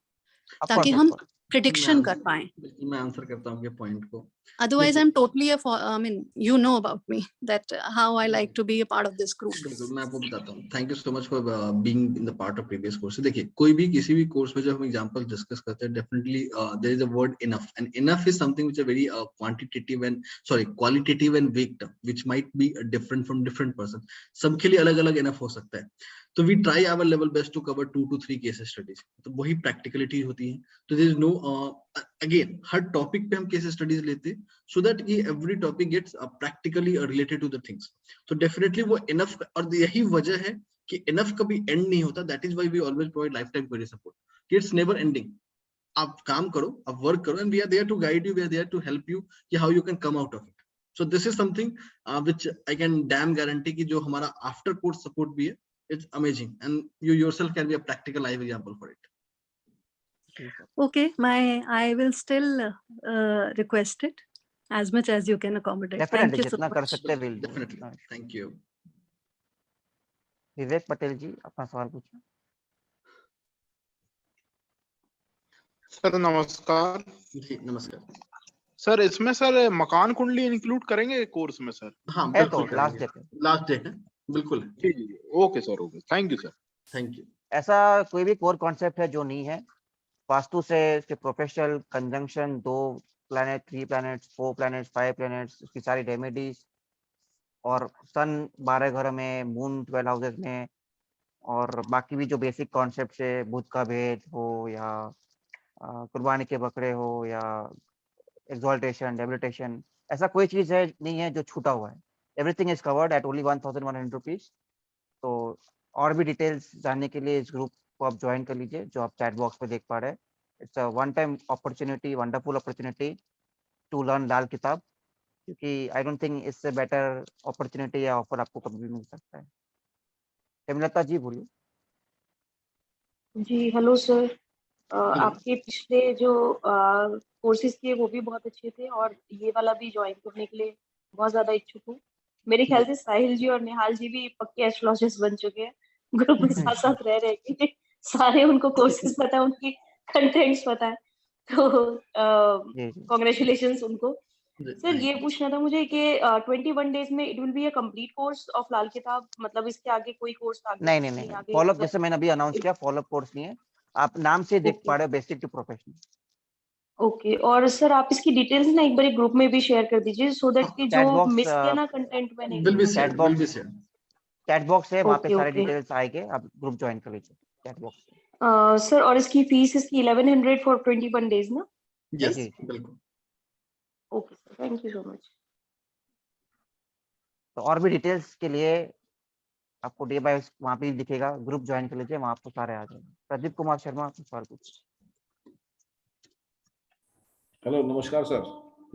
ताकि हम प्रिडिक्शन कर पाए। मैं आंसर करता हूँ आपके पॉइंट को। Otherwise, I'm totally I mean, you know about me that how I like to be a part of this group. बिल्कुल, मैं आपको बताता हूँ। Thank you so much for being in the part of previous course. देखिए, कोई भी किसी भी कोर्स में जब हम एग्जांपल डिस्कस करते हैं, definitely there is a word enough, and enough is something which is very quantitative and qualitative and vague term which might be different from different person. सबके लिए अलग अलग इनफ हो सकता है। तो we try our level best to cover 2 to 3 case studies, तो वही प्रैक्टिकलिटी होती है। तो देयर इज नो अगेन, हर टॉपिक पे हम केस स्टडीज लेते हैं सो दैट ये every topic gets practically related to the things. तो डेफिनेटली वो इनफ, और यही वजह है कि इनफ कभी एंड नहीं होता। That is why we always provide life time query support. It's never ending. आप काम करो, आप वर्क करो, and we are there to guide you, we are there to help you कि how you can come out of it. So this is something which I can damn guarantee कि जो हमारा after course support भी है, it's amazing, and you yourself can be a practical live example for it. Okay, I will still request it as much as you can accommodate. Definitely Thank you so जितना कर much. सकते हैं will do. Definitely, thank you. Vivek Patel ji अपना सवाल पूछिए। Sir नमस्कार। जी नमस्कार sir, इसमें सर मकान कुंडली इंक्लूड करेंगे कोर्स में सर? हाँ है तो बिल्कुल, लास्ट डेट है। लास्ट डेट है, बिल्कुल है। जी जी, okay sir, okay, thank you sir. Thank you. ऐसा कोई भी कोर कॉन्सेप्ट है जो नहीं है वास्तु से, इसके professional conjunction, 2 planet, 3 planets, 4 planets, 5 planets, उसकी सारी रेमेडीज, और सन 12 घरों में, मून 12 हाउसेस में, और बाकी भी जो बेसिक कॉन्सेप्ट है, बुध का भेद हो या कुर्बानी के बकरे हो या एक्सॉल्टेशन, डेबिलिटेशन, ऐसा कोई चीज है नहीं है जो छूटा हुआ है। Everything is covered at only 1100 rupees. तो और भी डिटेल्स जानने के लिए इस ग्रुप को आप ज्वाइन कर लीजिए जो आप चैट बॉक्स पे देख पा रहे हैं। It's a one time opportunity, wonderful opportunity to learn Lal Kitab, क्योंकि आई डोंट थिंक इससे बेटर अपॉर्चुनिटी या ऑफर आपको कभी भी मिल सकता है। हेमलता जी बोलिए। जी हेलो सर। हेलो। आपके पिछले जो कोर्सेज किए वो भी बहुत अच्छे थे और ये वाला भी ज्वाइन करने के लिए बहुत ज्यादा इच्छुक हूँ। मेरे ख्याल से साहिल जी और निहाल जी भी पक्के एस्ट्रोलॉजर्स बन चुके हैं ग्रुप में साथ साथ रह रहे के सारे उनको कोर्सेज पता है, उनकी कंटेंट्स पता है, तो जी जी कॉन्ग्रेचुलेशंस उनको। सर थैंक ये यू। पूछना था मुझे कि 21 डेज में it will be a complete course of Lal Kitab, मतलब इसके आगे कोई कोर्स आगे नहीं नहीं नहीं नहीं, आगे फॉलोअप मतलब? जैसे मैंने अभी अनाउंस किया, फॉलोअप कोर्स नहीं है। आप नाम से देख ओके पा रहे हो, बेसिक टू प्रोफेशनल। ओके, और सर आप इसकी डिटेल्स ना एक बार ग्रुप में भी शेयर कर दीजिए सो दैट कि जो चैट बॉक्स, मिस किया ना कंटेंट मैंने विल बी वो chat shared, will be box, shared. Chat box है, वहाँ पे ओके सारे ओके। डिटेल्स आएंगे, आप ग्रुप ज्वाइन कर लीजिए चैट बॉक्स से। सर और इसकी फीस इसकी 1100 फॉर 21 डेज ना, यस, जी जी, बिल्कुल। Okay sir, thank you so much. तो और भी डिटेल्स के लिए आपको डे बाय वहाँ पे दिखेगा, ग्रुप ज्वाइन कर लीजिए, वहाँ आपको सारे आ जाएंगे। प्रदीप कुमार शर्मा, आपको सवाल पूछिए। हेलो, नमस्कार सर।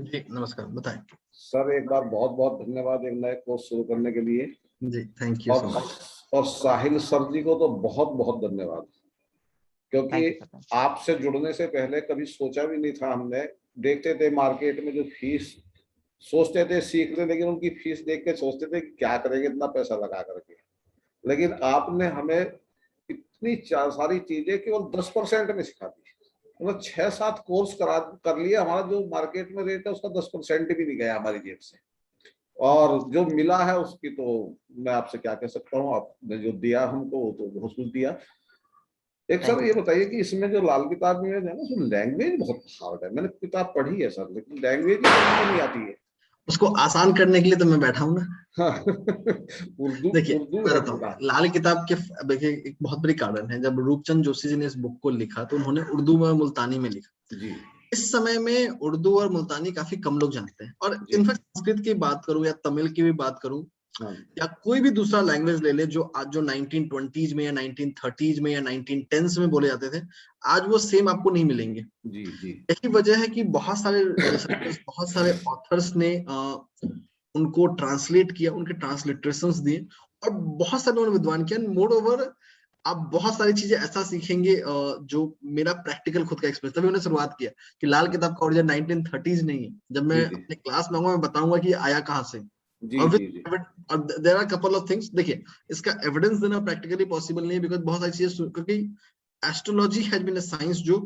जी नमस्कार, बताएं। सर एक बार बहुत बहुत धन्यवाद एक नए कोर्स शुरू करने के लिए। जी थैंक यू और सो मच। और साहिल सर जी को तो बहुत बहुत धन्यवाद, क्योंकि थैंक यू सर। आपसे जुड़ने से पहले कभी सोचा भी नहीं था हमने। देखते थे मार्केट में जो फीस, सोचते थे सीख ले, लेकिन उनकी फीस देख के सोचते थे क्या करेंगे इतना पैसा लगा करके। लेकिन आपने हमें इतनी सारी चीजें केवल 10% में सिखा दी। मतलब 6-7 कोर्स कर लिए, हमारा जो मार्केट में रेट है उसका 10% भी नहीं गया हमारी जेब से। और जो मिला है उसकी तो मैं आपसे क्या कह सकता हूँ, आपने जो दिया हमको वो तो बहुत कुछ दिया। एक Thank सर you, ये sir. बताइए कि इसमें जो लाल किताब में है ना, उसमें लैंग्वेज बहुत हार्ड है। मैंने किताब पढ़ी है सर, लेकिन लैंग्वेज ही समझ में नहीं आती है। उसको आसान करने के लिए तो मैं बैठा हूँ ना। उर्दू देखिए उर्दू मैं है बताऊँ, पूरा। लाल किताब के देखिए एक बहुत बड़ी कारण है, जब रूपचंद जोशी जी ने इस बुक को लिखा तो उन्होंने उर्दू में मुल्तानी में लिखा। जी इस समय में उर्दू और मुल्तानी काफी कम लोग जानते हैं, और जी इनफैक्ट संस्कृत की बात करूं या तमिल की भी बात करूं हाँ या कोई भी दूसरा लैंग्वेज ले ले जो आज जो 1920s में या 1930s में या 1910s में बोले जाते थे, आज वो सेम आपको नहीं मिलेंगे। जी जी यही वजह है कि बहुत सारे रिसर्चर्स, बहुत सारे ऑथर्स ने उनको ट्रांसलेट किया, उनके ट्रांसलिटरेशंस दिए और बहुत सारे उन्होंने विद्वान किया। मोर ओवर आप बहुत सारी चीजें ऐसा सीखेंगे जो मेरा प्रैक्टिकल खुद का एक्सपीरियंस, तभी उन्होंने शुरुआत किया कि लाल किताब का ओरिजिन 1930s नहीं है। जब मैं जी अपने क्लास में आऊंगा मैं बताऊंगा कि आया कहाँ से। जी जी जी और there are couple of things. देखिए इसका एविडेंस देना प्रैक्टिकली पॉसिबल नहीं है, बिकॉज बहुत सारी चीजें, क्योंकि astrology has been a science जो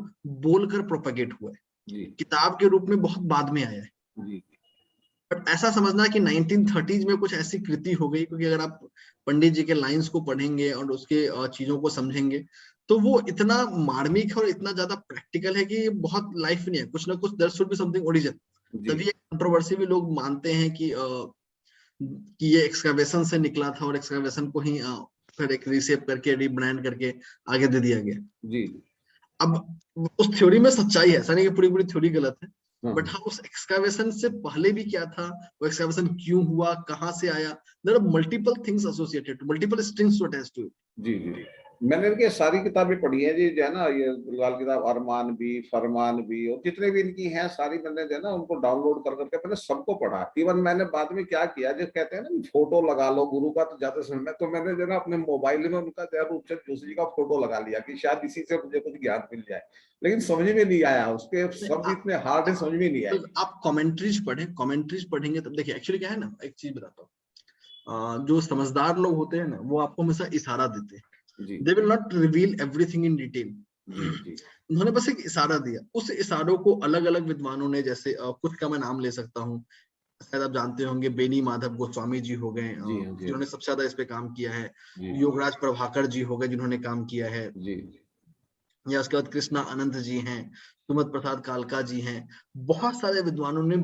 बोलकर प्रोपेगेट हुआ है, जी किताब के रूप में बहुत बाद में आया है। जी बट ऐसा समझना कि 1930s में कुछ ऐसी कृति हो गई, क्योंकि अगर आप पंडित जी के लाइंस को पढ़ेंगे और उसके चीजों को समझेंगे तो वो इतना मार्मिक है और इतना ज्यादा प्रैक्टिकल है कि ये बहुत लाइफ नहीं है। कुछ ना कुछ there should be something origin. जी तभी एक कंट्रोवर्सी भी लोग मानते हैं कि ये एक्सकैवेशन से निकला था और एक्सकैवेशन को ही फिर एक रीसेप करके रीब्रांड करके आगे दे दिया गया। जी अब उस थ्योरी में सच्चाई है, ऐसा नहीं कि पूरी पूरी थ्योरी गलत है, हाँ बट हाँ उस एक्सकैवेशन से पहले भी क्या था, वो एक्सकैवेशन क्यों हुआ, कहाँ से आया, there are multiple things associated, multiple strings to attach to it. जी जी मैंने इनकी सारी किताबें पढ़ी हैं जी, जो है ना, ये लाल किताब, अरमान भी, फरमान भी, और जितने भी इनकी हैं सारी मैंने जो है ना उनको डाउनलोड कर करके मैंने सबको पढ़ा। इवन मैंने बाद में क्या किया, जो कहते हैं ना फोटो लगा लो गुरु का तो जाते समय, तो मैंने जो है ना अपने मोबाइल में उनका जो है रूपचंद जोशी जी का फोटो लगा लिया कि शायद इसी से मुझे कुछ ज्ञान मिल जाए। लेकिन समझ में नहीं आया, उसके शब्द इतने हार्ड है, समझ में नहीं आए। आप कमेंट्रीज पढ़ें, कमेंट्रीज पढ़ेंगे तब देखिए। एक्चुअली क्या है ना, एक चीज बताता हूँ, जो समझदार लोग होते हैं ना वो आपको हमेशा इशारा देते हैं, जी they will not reveal everything in detail. जी जी उन्होंने बस एक इशारा दिया, उस इशारों को अलग अलग विद्वानों ने, जैसे कुछ का मैं नाम ले सकता हूँ, शायद आप जानते होंगे बेनी माधव गोस्वामी जी हो गए, जी हाँ जी जिन्होंने सबसे ज्यादा इस पे काम किया है। जी योगराज प्रभाकर जी हो गए जिन्होंने काम किया है, जी या उसके बाद कृष्णा अनंत जी हैं, सुमत प्रसाद कालका जी हैं। बहुत सारे विद्वानों ने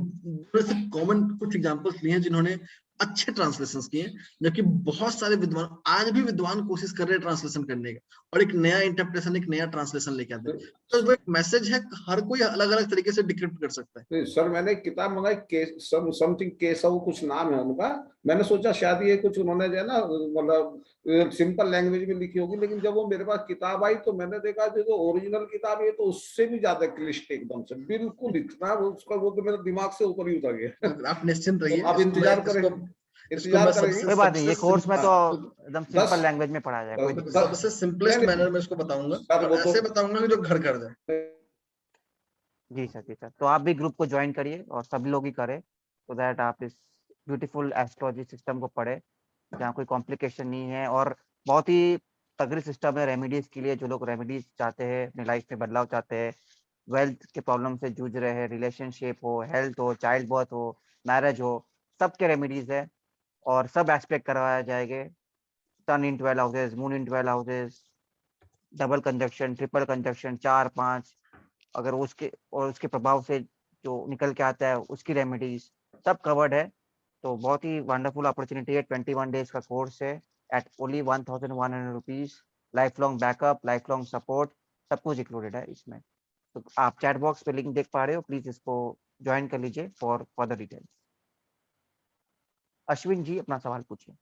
सिर्फ कॉमन कुछ एग्जांपल्स लिए हैं जिन्होंने अच्छे ट्रांसलेशंस किए, जबकि बहुत सारे विद्वान, आज भी विद्वान कोशिश कर रहे हैं ट्रांसलेशन करने का और एक नया इंटरप्रिटेशन, एक नया ट्रांसलेशन लेके आते हैं। तो वो एक मैसेज है, हर कोई अलग अलग तरीके से डिक्रिप्ट कर सकता है। नहीं सर, मैंने एक किताब मंगाई, समथिंग केशव कुछ नाम है उनका। मैंने सोचा शायद ये कुछ उन्होंने जो है ना मतलब सिंपल लैंग्वेज में लिखी होगी, लेकिन जब वो मेरे पास किताब आई तो मैंने देखा जो ओरिजिनल किताब है तो उससे भी ज्यादा क्लिष्ट, एकदम से बिल्कुल इतना उसका, वो तो मेरे दिमाग से ऊपर ही उतर गया। आप निश्चिंत रहिए, तो आप इंतजार करेंगे, इसको मैं इंतजार करेंगे। कोई बात नहीं, ये कोर्स में तो हाँ, एकदम 10 सिंपल लैंग्वेज में पढ़ाया जाए, कोई दिक्कत नहीं। सबसे सिंपलेस्ट मैनर में इसको बताऊंगा सर और वो तो ऐसे बताऊंगा कि जो घर कर जाए। जी सर, जी सर। तो आप भी ग्रुप को ज्वाइन करिए और सभी लोग ही करें, so दैट आप इस ब्यूटीफुल एस्ट्रोलॉजी सिस्टम को पढ़े, जहाँ कोई कॉम्प्लिकेशन नहीं है और बहुत ही तगड़ी सिस्टम है रेमेडीज के लिए। जो लोग रेमेडीज चाहते हैं, अपनी लाइफ में बदलाव चाहते हैं, वेल्थ के प्रॉब्लम से जूझ रहे हैं, रिलेशनशिप हो, हेल्थ हो, चाइल्ड बर्थ हो, मैरिज हो, सबके रेमेडीज है और सब एस्पेक्ट करवाया जाएंगे। सन इन 12 houses, moon in 12 houses, double conjunction, triple conjunction, 4-5, अगर उसके प्रभाव से जो निकल के आता है उसकी रेमेडीज, सब कवर्ड है। तो बहुत ही वंडरफुल अपॉर्चुनिटी है। 21 डेज का कोर्स है at only 1100 rupees. Life long backup, life long support, सब कुछ इंक्लूडेड है इसमें। तो आप चैट बॉक्स पे लिंक देख पा रहे हो, प्लीज इसको ज्वाइन कर लीजिए फॉर फर्दर डिटेल्स। अश्विन जी अपना सवाल पूछिए।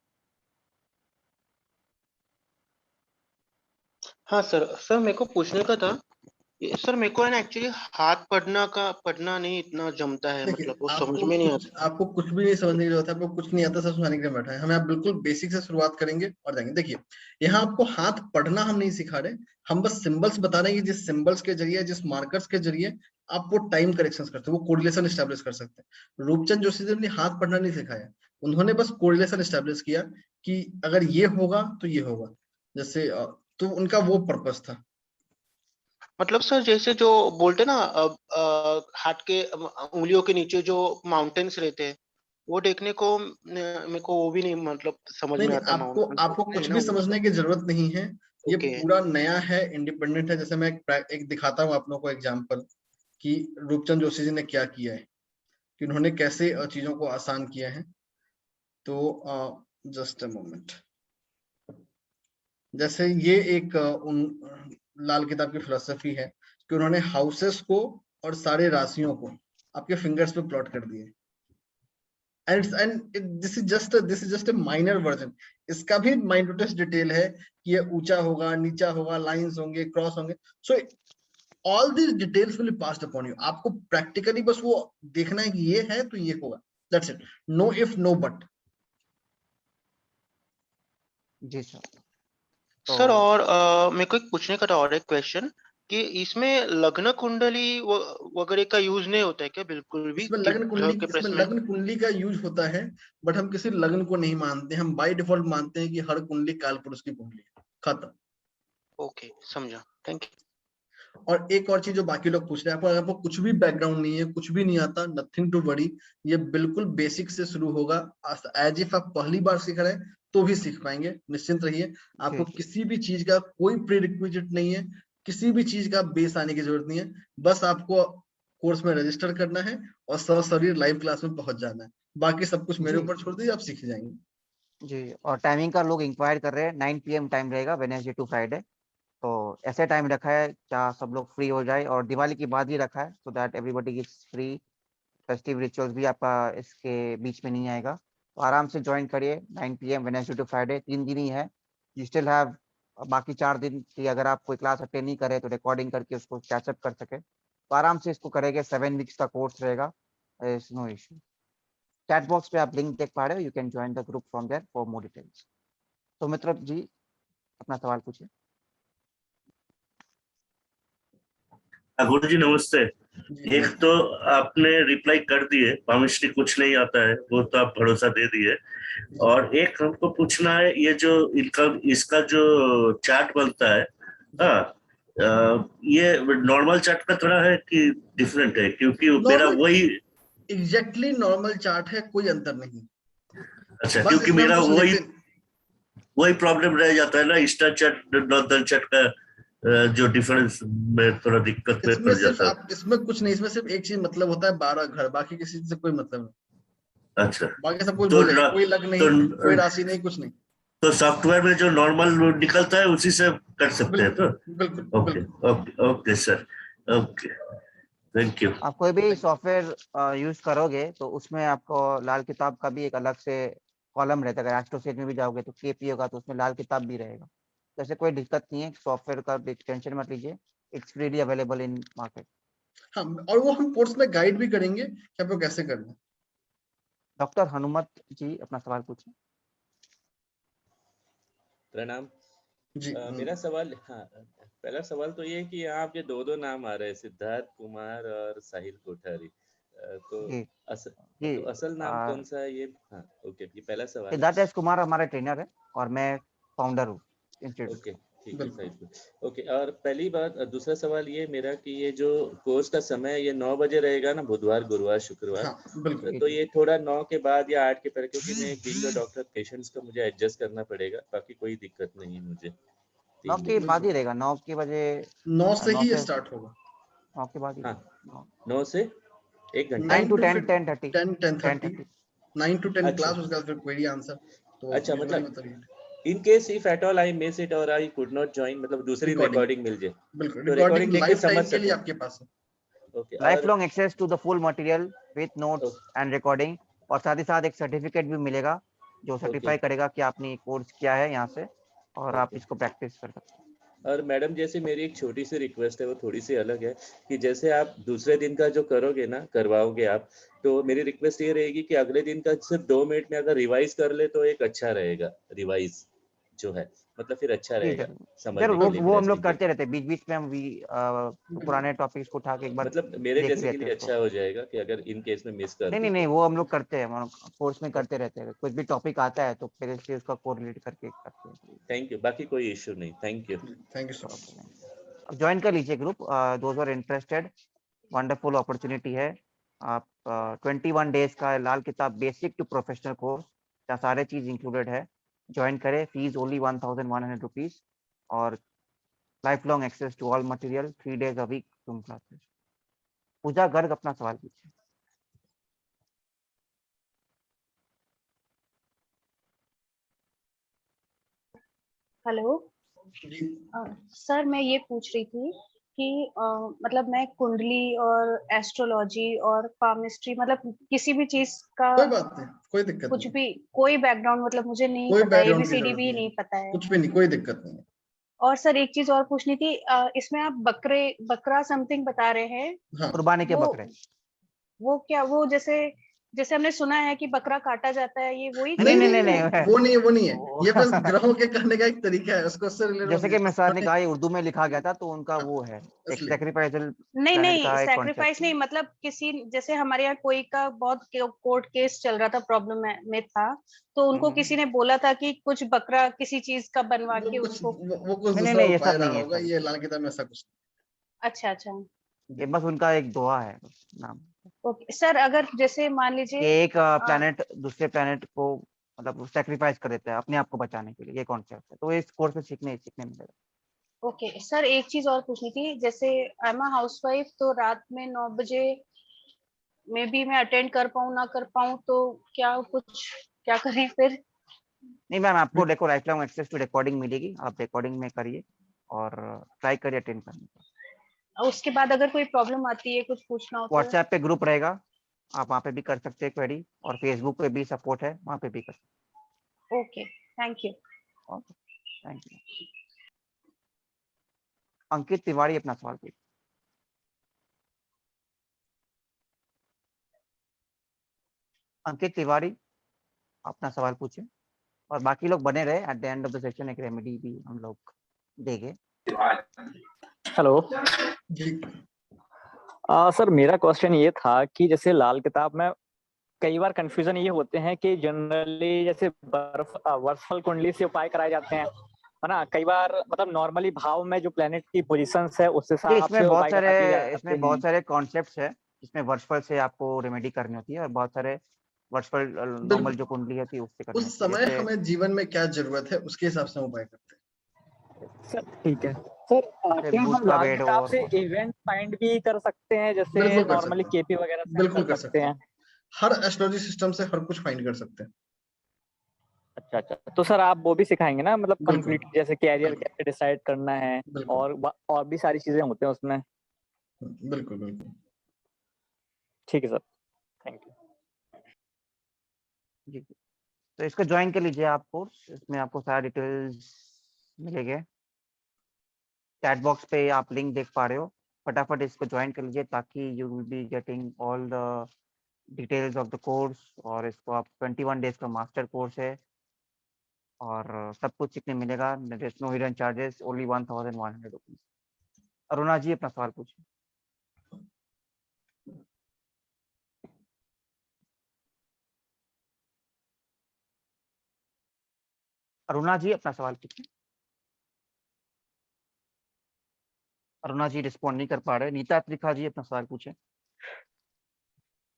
हाँ सर, सर मेरे को पूछने का था, सर मेरे को है ना एक्चुअली हाथ पढ़ना नहीं इतना जमता है, देखिए, मतलब वो समझ में नहीं आता। आपको कुछ भी नहीं समझने की जरूरत है, आपको कुछ नहीं आता, सब समझाने के लिए बैठा है। हमें आप बिल्कुल बेसिक से शुरुआत करेंगे और जाएंगे। देखिए, यहाँ आपको हाथ पढ़ना हम नहीं सिखा रहे, हम बस सिंबल्स बता रहे हैं कि जिस सिंबल्स के जरिए, जिस मार्कर्स के जरिए आप वो टाइम करेक्शन करते हो, वो कोरिलेशन स्टैब्लिश कर सकते हैं। रूपचंद जोशी जी ने हाथ पढ़ना नहीं सिखाया, उन्होंने बस कोरिलेशन स्टैब्लिश किया कि अगर ये होगा तो ये होगा, जैसे तो उनका वो पर्पस था। मतलब सर जैसे जो बोलते ना हाथ के उंगलियों के नीचे जो माउंटेन्स रहते हैं, वो देखने को मेरे को वो भी नहीं मतलब समझ नहीं में नहीं, आता। आपको कुछ है ना भी वो समझने सब? की जरूरत नहीं है, ये ओके। पूरा नया है, इंडिपेंडेंट है। जैसे मैं एक दिखाता हूँ आप लोगों को एग्जांपल कि रूपचंद जोशी जी ने क्या किया है, कि उन्होंने कैसे चीजों को आसान किया है। तो जस्ट अ मोमेंट, जैसे ये एक लाल किताब की फिलोसफी है कि उन्होंने हाउसेस को और सारे राशियों को आपके फिंगर्स पे प्लॉट कर दिए। This is just a minor version. इसका भी माइन्यूटेस्ट डिटेल है कि ये ऊंचा होगा, नीचा होगा, लाइंस होंगे, क्रॉस होंगे। So all these details will passed upon you. आपको प्रैक्टिकली बस वो देखना है कि ये है तो ये होगा, that's it. No if no but. जी सर। सर तो और मेरे को एक पूछने का था और एक क्वेश्चन कि इसमें लग्न कुंडली वगैरह का यूज नहीं होता है क्या बिल्कुल भी? इसमें लग्न कुंडली, के इसमें प्रश्न में। लग्न कुंडली का यूज होता है, बट हम किसी लग्न को नहीं मानते। हम बाय डिफॉल्ट मानते हैं कि हर कुंडली काल पुरुष की कुंडली है, खत्म। ओके, समझा, थैंक यू। और एक और चीज जो बाकी लोग पूछ रहे हैं, आपको कुछ भी बैकग्राउंड नहीं है, कुछ भी नहीं आता, नथिंग टू वरी। ये बिल्कुल बेसिक से शुरू होगा, एज इफ आप पहली बार सीख रहे हैं तो भी सीख पाएंगे, निश्चिंत रहिए। आपको जी किसी भी चीज का कोई प्रीरिक्विजिट नहीं है, किसी भी चीज का बेस आने की जरूरत नहीं है। बस आपको कोर्स में रजिस्टर करना है और सशरीर लाइव क्लास में पहुंच जाना है। बाकी सब कुछ मेरे जी ऊपर छोड़ दीजिए, आप सीख जाएंगे। जी। और टाइमिंग का लोग इंक्वायर कर रहे हैं, 9 PM टाइम रहेगा वेडनेसडे टू फ्राइडे। तो ऐसे टाइम रखा है क्या सब लोग फ्री हो जाए, और दिवाली की बाद ही रखा है so that everybody is free. Festive rituals भी आपका इसके बीच में नहीं आएगा, तो आराम से ज्वाइन करिए। 9 PM वेडनेसडे टू फ्राइडे 3 दिन ही है। यू स्टिल हैव बाकी 4 दिन की, अगर आप कोई क्लास अटेंड नहीं करे तो रिकॉर्डिंग करके उसको कैचअप कर सके, तो आराम से इसको करेंगे। 7 वीक्स का कोर्स रहेगा, is no issue. Chat box पे आप लिंक देख पा रहे हो, you can join the group from there for more details. तो मित्र जी अपना सवाल पूछिए। गुरु जी नमस्ते। जी एक तो आपने रिप्लाई कर दिए, पामिस्ट्री कुछ नहीं आता है, वो तो आप भरोसा दे दिए। जी। और एक हमको पूछना है, ये जो इनका इसका जो चार्ट बनता है, हाँ, ये नॉर्मल चार्ट का थोड़ा है कि डिफरेंट है? क्योंकि मेरा नॉर्मल, वही, एग्जैक्टली नॉर्मल चार्ट है, कोई अंतर नहीं। अच्छा, बस क्योंकि इसमें हम मेरा कुछ वही लिखते, वही प्रॉब्लम रह जाता है ना, स्टार चार्ट नॉर्दर्न चार्ट का, जो डिफरेंस में थोड़ा दिक्कत में इसमें पड़ सिर्फ जाता है। आप, इसमें कुछ नहीं, इसमें सिर्फ एक चीज मतलब होता है 12 घर, बाकी किसी चीज से कोई मतलब नहीं। अच्छा, बाकी सब कुछ तो भूल जाइए, कोई लग तो नहीं, कोई राशि नहीं, कुछ नहीं। तो सॉफ्टवेयर में जो नॉर्मल निकलता है उसी से कर सकते हैं तो? बिल्कुल बिल्कुल ओके बिल्कुल। Okay okay sir, okay, thank you. आप कोई भी सॉफ्टवेयर यूज करोगे तो उसमें आपको लाल किताब का भी एक अलग से कॉलम रहता है। अगर एस्ट्रोसेट में भी जाओगे तो केपी होगा, तो उसमें लाल किताब भी रहेगा। तो ऐसे कोई दिक्कत नहीं है, सॉफ्टवेयर का टेंशन मत लीजिए, it's freely available in market. हाँ, और वो हम कोर्स में गाइड भी करेंगे कि आपको कैसे करना है। डॉक्टर हनुमत जी अपना सवाल पूछिए। प्रणाम। जी। मेरा सवाल, हाँ, पहला सवाल तो ये है कि यहाँ आपके दो नाम आ रहे हैं, सिद्धार्थ कुमार और साहिल कोठारी। तो जी असल जी। तो असल नाम कौन सा है ये? हाँ, ओके, ये पहला सवाल है। सिद्धार्थ एस कुमार हमारे ट्रेनर है और मैं फाउंडर हूँ इंस्टीट्यूट। ओके, ठीक है, बिल्कुल। फाइन। ओके, और पहली बात, दूसरा सवाल ये मेरा कि ये जो कोर्स का समय है, ये 9 बजे रहेगा ना, बुधवार गुरुवार शुक्रवार? हाँ बिल्कुल। तो ये थोड़ा 9 के बाद या 8 के पहले, क्योंकि मैं बीइंग अ डॉक्टर पेशेंट्स का मुझे एडजस्ट करना पड़ेगा, बाकी कोई दिक्कत नहीं है मुझे 9 3 के दिन बाद में। ही रहेगा, 9 के बजे। 9 से 9 ही से स्टार्ट होगा। 9 के बाद ही हाँ, रहेगा। 9 से 1 घंटा। 9 9 टू to 10, 10:30, 10:30, 10:30। 9 to 10 अच्छा, क्लास, उसके बाद फिर क्वेरी आंसर। तो अच्छा, यूजुअली मतलब मतलब ये in case if at all I miss it और आई कुड नॉट जॉइन, मतलब दूसरी रिकॉर्डिंग, रिकॉर्डिंग मिल जाए बिल्कुल तो रिकॉर्डिंग रिकॉर्डिंग देख के लाइफ समझ टाइम के लिए सकूं? आपके पास है। ओके, लाइफ और long access to the full material with notes and recording, और साथ ही साथ एक सर्टिफिकेट भी मिलेगा जो ओके, सर्टिफाई करेगा कि आपने कोर्स किया है यहाँ से, और आप ओके, इसको प्रैक्टिस कर सकते हैं। और मैडम जैसे मेरी एक छोटी सी रिक्वेस्ट है, वो थोड़ी सी अलग है कि जैसे आप दूसरे दिन का जो करोगे ना, करवाओगे आप, तो मेरी रिक्वेस्ट ये रहेगी कि अगले दिन का सिर्फ 2 मिनट में अगर रिवाइज कर ले तो एक अच्छा रहेगा, रिवाइज जो है, मतलब फिर अच्छा जी रहेगा सर। सर समझने वो के लिए वो मेरा हम लोग speaking। करते रहते हैं, बीच बीच में हम भी पुराने टॉपिक्स को उठा के एक बार मतलब मेरे देख जैसे के लेते लिए हैं उसको। अच्छा हो जाएगा कि अगर इन केस में मिस कर नहीं दी नहीं नहीं, तो। वो हम लोग करते हैं, हम कोर्स में करते रहते हैं, कुछ भी टॉपिक आता है तो पहले से उसका कोरिलेट करके करते हैं। थैंक यू, बाकी कोई इश्यू नहीं, thank you. Thank you so much. अब ज्वाइन कर लीजिए group, those are interested, wonderful opportunity है। आप 21 डेज का लाल किताब बेसिक टू प्रोफेशनल कोर्स, जहाँ सारे चीज इंक्लूडेड है, ज्वाइन करें, फीस ओनली 1100 रुपीज और life long access to all material, 3 days a week Zoom classes. Pooja Garg अपना सवाल पूछिए। हेलो जी सर, मैं ये पूछ रही थी कि मतलब मैं कुंडली और एस्ट्रोलॉजी और पामिस्ट्री, मतलब किसी भी चीज का कोई बात नहीं, कोई दिक्कत कुछ नहीं, भी, कोई बैकग्राउंड मतलब मुझे नहीं कोई पता है, बैकग्राउंड की ABCD जरूरत भी नहीं नहीं है, पता है। कुछ भी नहीं, कोई दिक्कत नहीं है। और सर एक चीज और पूछनी थी, इसमें आप बकरा समथिंग बता रहे हैं, हाँ कुर्बानी के वो बकरे। वो क्या, वो जैसे जैसे हमने सुना है कि बकरा काटा जाता है, ये वही नहीं चीज नहीं है नहीं, क्या? वो नहीं है, वो नहीं है, वो- ये बस ग्रहों के कहने का एक तरीका है, उसको उससे रिलेटेड जैसे कि मिसाल ने कहा ये उर्दू में लिखा गया था, तो उनका वो है एक इसलिए सैक्रिफाइसल नहीं प्लैनेट नहीं, का एक सैक्रिफाइस कॉन्सेप्ट। नहीं, मतलब किसी, जैसे हमारे यहाँ कोई का बहुत कोर्ट केस चल रहा था, प्रॉब्लम में था, तो उनको किसी ने बोला था कि कुछ बकरा किसी चीज का बनवा वो के कुछ उसको। वो कुछ नहीं नहीं दूसरा नहीं, ये उपाय सब रहा नहीं है, होगा, सब ये लाल किताब में ऐसा कुछ अच्छा अच्छा, ये बस उनका एक दुआ है, बस नाम। Okay sir. अगर जैसे मान कि लीजिए एक प्लैनेट दूसरे प्लैनेट को मतलब सैक्रिफाइस कर देता है अपने आप को बचाने के लिए, ये कॉन्सेप्ट है, तो इस कोर्स में सीखने मिलेगा। ओके सर, एक चीज और पूछनी थी, जैसे आई एम हाउसवाइफ, तो रात में 9 बजे में भी मैं अटेंड कर पाऊँ ना कर पाऊँ, तो क्या करें फिर? नहीं मैम, आपको देखो life long access to recording मिलेगी, आप रिकॉर्डिंग में करिए और ट्राई करिए अटेंड करने का। और उसके बाद अगर कोई प्रॉब्लम आती है, कुछ पूछना हो तो? व्हाट्सएप पे ग्रुप रहेगा, आप वहाँ पे भी कर सकते हैं क्वेरी, और फेसबुक पे भी सपोर्ट है, वहाँ पे भी कर सकते ओके, थैंक यू। हैं। Okay, thank you. Ankit Tiwari अपना सवाल पूछिए। अंकित तिवारी अपना सवाल पूछे, और बाकी लोग बने रहे, eight the end of the session एक रेमेडी भी हम लोग देंगे। हेलो जी। सर, मेरा क्वेश्चन ये था कि जैसे लाल किताब में कई बार कंफ्यूजन ये होते हैं कि जनरली जैसे वर्षफल कुंडली से उपाय कराए जाते हैं, है ना, कई बार मतलब नॉर्मली भाव में जो प्लेनेट की पोजीशंस है उस हिसाब से उपाय कराए जाते हैं। बहुत सारे कॉन्सेप्ट्स है, इसमें वर्षफल से आपको रेमेडी करनी होती है, और बहुत सारे वर्षफल नॉर्मल बिल्कुल, जो कुंडली होती है उससे करनी उस होती है। समय जैसे हमें जीवन में क्या जरूरत है उसके हिसाब से हम उपाय करते हैं। सर ठीक है सर, क्या भूत हम का लाल बेड किताब और से इवेंट फाइंड भी कर सकते हैं, जैसे बिल्कुल कर नॉर्मली सकते हैं, केपी वगैरह से हम बिल्कुल कर कर सकते हैं? हर एस्ट्रोलॉजी सिस्टम से हर कुछ फाइंड कर सकते हैं। अच्छा अच्छा, तो सर आप वो भी सिखाएंगे ना, मतलब बिल्कुल कंप्लीट जैसे कैरियर बिल्कुल कैसे डिसाइड करना है, बिल्कुल और भी सारी चीजें होते हैं उसमें? बिल्कुल बिल्कुल। ठीक है सर, थैंक यू। जी, तो इसको ज्वाइन कर लीजिए आप कोर्स, इसमें आपको सारा डिटेल्स मिलेंगे। चैट बॉक्स पे आप लिंक देख पा रहे हो, फटाफट इसको ज्वाइन कर लीजिए ताकि you will be getting all the details of the course. और इसको आप 21 डेज का मास्टर कोर्स है, और सब कुछ सीखने मिलेगा, no hidden charges, only 1100 rupees. Aruna ji अपना सवाल पूछिए। अरुणा जी अपना सवाल पूछिए। अरुणा जी रिस्पॉन्ड नहीं कर पा रहे। नीता त्रिखा जी अपना सवाल पूछे।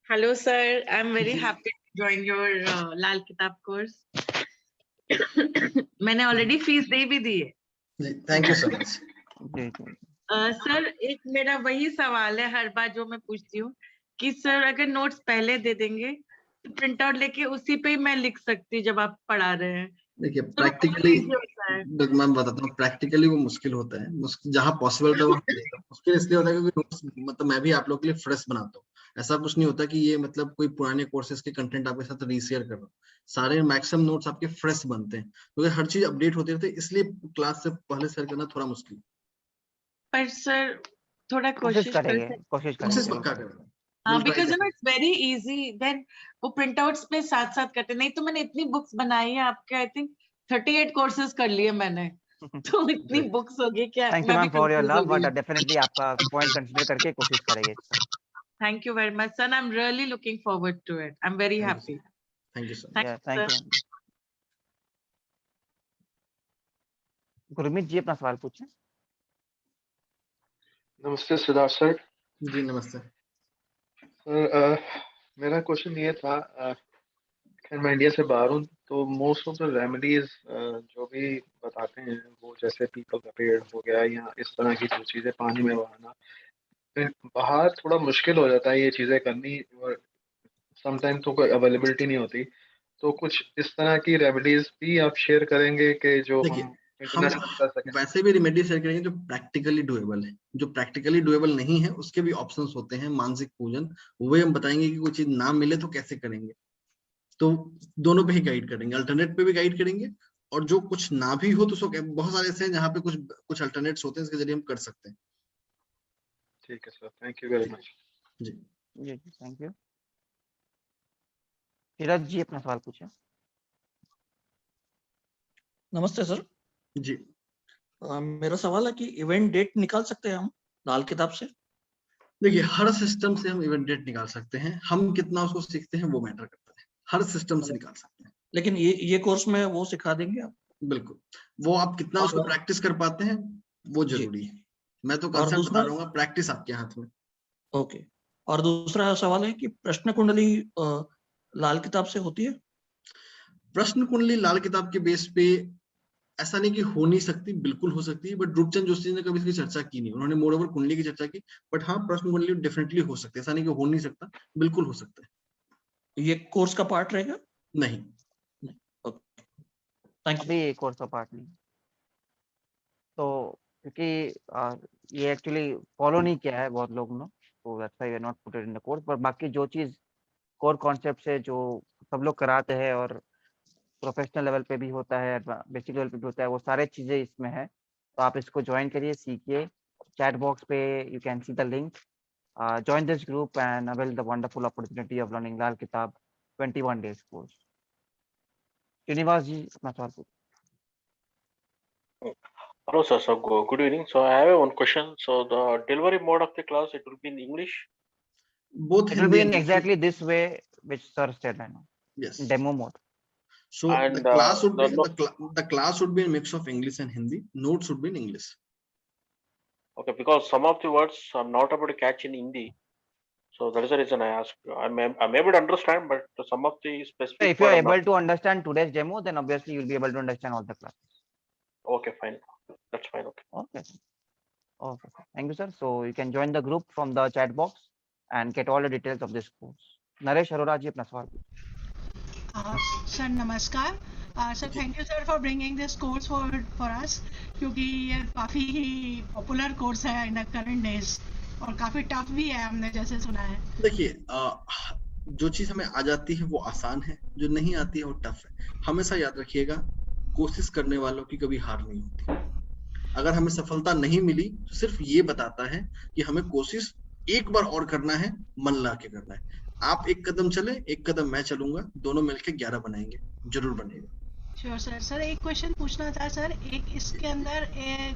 Hello, sir. I'm very happy to join your Lal Kitab course. मैंने ऑलरेडी फीस दे भी दी है। जी, थैंक यू सो मच। जी जी। सर, एक मेरा वही सवाल है हर बार जो मैं पूछती हूँ कि सर अगर नोट्स पहले दे देंगे तो प्रिंट आउट लेके उसी पे ही मैं लिख सकती जब आप पढ़ा रहे हैं? देखिए तो प्रैक्टिकली easy होता है। मैं बताता हूँ, प्रैक्टिकली वो मुश्किल होता है, जहाँ पॉसिबल था वहाँ मुश्किल इसलिए होता है क्योंकि नोट्स मतलब मैं भी आप लोग के लिए फ्रेश बनाता हूँ, ऐसा कुछ नहीं होता कि ये मतलब कोई पुराने कोर्सेज के कंटेंट आपके साथ रीशेयर कर रहा हूँ। सारे मैक्सिमम नोट्स आपके फ्रेश बनते हैं क्योंकि हर चीज अपडेट होती रहती है, इसलिए क्लास से पहले शेयर करना थोड़ा मुश्किल। पर सर थोड़ा कोशिश कोशिश कर करेंगे, सकते कोशिश कोशिश करेंगे पक्का जरूर। करेंगे। हाँ, We'll try because definitely. It's very easy then वो प्रिंटआउट्स पे साथ साथ करते, नहीं तो मैंने इतनी बुक्स बनाई है आपके, आई थिंक 38 कोर्सेज कर लिए मैंने, तो इतनी Great. बुक्स होगी क्या, थैंक यू मैं भी ma'am for your confuse love, हो गई। बट डेफिनेटली आपका पॉइंट कंसीडर करके कोशिश करेंगे। Thank you very much sir, I am really looking forward to it, I am very Thank you, happy. sir. Thank you, sir. या thank you. Gurmeet ji अपना सवाल पूछें। नमस्ते सिद्धार्थ सर। जी नमस्ते। सर मेरा क्वेश्चन ये था, खैर मैं इंडिया से बाहर हूँ, तो मोस्ट ऑफ द रेमेडीज जो भी बताते हैं वो जैसे पीपल का पेड़ हो गया या इस तरह की जो चीज़ें पानी में बहाना, बाहर थोड़ा मुश्किल हो जाता है ये चीज़ें करनी, और समटाइम तो कोई अवेलेबिलिटी नहीं होती, तो कुछ इस तरह की रेमेडीज भी आप शेयर करेंगे कि जो देखिए हम हम इंटरनेशनल कर सकें? वैसे भी रेमेडी शेयर करेंगे जो प्रैक्टिकली डुएबल है, जो प्रैक्टिकली डुएबल नहीं है उसके भी ऑप्शंस होते हैं, मानसिक पूजन, वो हम बताएंगे कि कोई चीज ना मिले तो कैसे करेंगे। तो दोनों पे ही गाइड करेंगे, अल्टरनेट पे भी गाइड करेंगे, और जो कुछ ना भी हो तो उसको बहुत सारे ऐसे हैं जहाँ पे कुछ अल्टरनेट्स होते हैं इसके जरिए हम कर सकते हैं। ठीक है sir, thank you very much. जी जी थैंक यू। धीरज जी अपना सवाल पूछें। नमस्ते सर। जी मेरा सवाल है कि इवेंट डेट निकाल सकते हैं हम लाल किताब से? देखिए हर सिस्टम से हम इवेंट डेट निकाल सकते हैं, हम कितना उसको सीखते हैं वो मैटर करता है, हर सिस्टम से निकाल सकते हैं। लेकिन ये कोर्स में वो सिखा देंगे आप? बिल्कुल, वो आप कितना उसको प्रैक्टिस कर पाते हैं वो जरूरी है। मैं तो और कंसेप्ट बता दूसरा, दूंगा, प्रैक्टिस आपके हाथ में। ओके, और दूसरा सवाल है कि प्रश्न कुंडली लाल किताब से होती है? प्रश्न कुंडली लाल किताब के बेस पे ऐसा नहीं कि हो नहीं सकती, बिल्कुल हो सकती है, बट रूपचंद जोशी ने कभी इसकी चर्चा की नहीं, उन्होंने मोर ओवर कुंडली की चर्चा की, बट हाँ प्रश्न कुंडली डेफिनेटली हो सकती है, ऐसा नहीं कि हो नहीं सकता, बिल्कुल हो सकता है। ये कोर्स का पार्ट रहेगा? नहीं, थैंक यू। अभी कोर्स का पार्ट नहीं, तो क्योंकि ये एक्चुअली फॉलो नहीं किया है बहुत लोगों ने, तो that's why we are not put it in the course. पर बाकी जो चीज कोर कॉन्सेप्ट है जो सब लोग कराते हैं और प्रोफेशनल लेवल पे भी होता है, बेसिक लेवल पे भी होता है, वो सारे चीजें इसमें है। तो आप इसको ज्वाइन करिए, सीखिए। चैट बॉक्स पे you can see the link, join this group and avail the wonderful opportunity of learning Lal Kitab 21 days course. Srinivas ji अपना सवाल पूछिए। Hello, sir. So, good evening. So, I have one question. So, the delivery mode of the class, it will be in English? both It will Hindi be and in English. exactly this way which sir said right now. Yes. Demo mode. So And, the class would be the the class would be a mix of English and Hindi. Notes would be in English. Okay, because some of the words I'm not able to catch in Hindi. So, that is the reason I asked. I'm able to understand, but some of the specific If you are word I'm able not. to understand today's demo, then obviously you'll be able to understand all the classes. Okay, fine. That's fine. Okay. Okay. Okay. Thank you, sir. So you can join the group from the chat box and get all the details of this course. Naresh Arora ji अपना सवाल पूछिए। Sir नमस्कार। Sir thank you sir for bringing this course for us, क्योंकि ये काफ़ी ही popular course है in the current days और काफ़ी टफ भी है, हमने जैसे सुना है। देखिए जो चीज हमें आ जाती है वो आसान है, जो नहीं आती है वो टफ है। हमेशा याद रखिएगा, कोशिश करने वालों की कभी हार नहीं होती। अगर हमें सफलता नहीं मिली तो सिर्फ ये बताता है कि हमें कोशिश एक बार और करना है, मन ला के करना है। आप एक कदम चले, एक कदम मैं चलूंगा, दोनों मिलके 11 बनाएंगे, जरूर बनेगा। Sure sir. सर एक क्वेश्चन पूछना था सर, एक इसके अंदर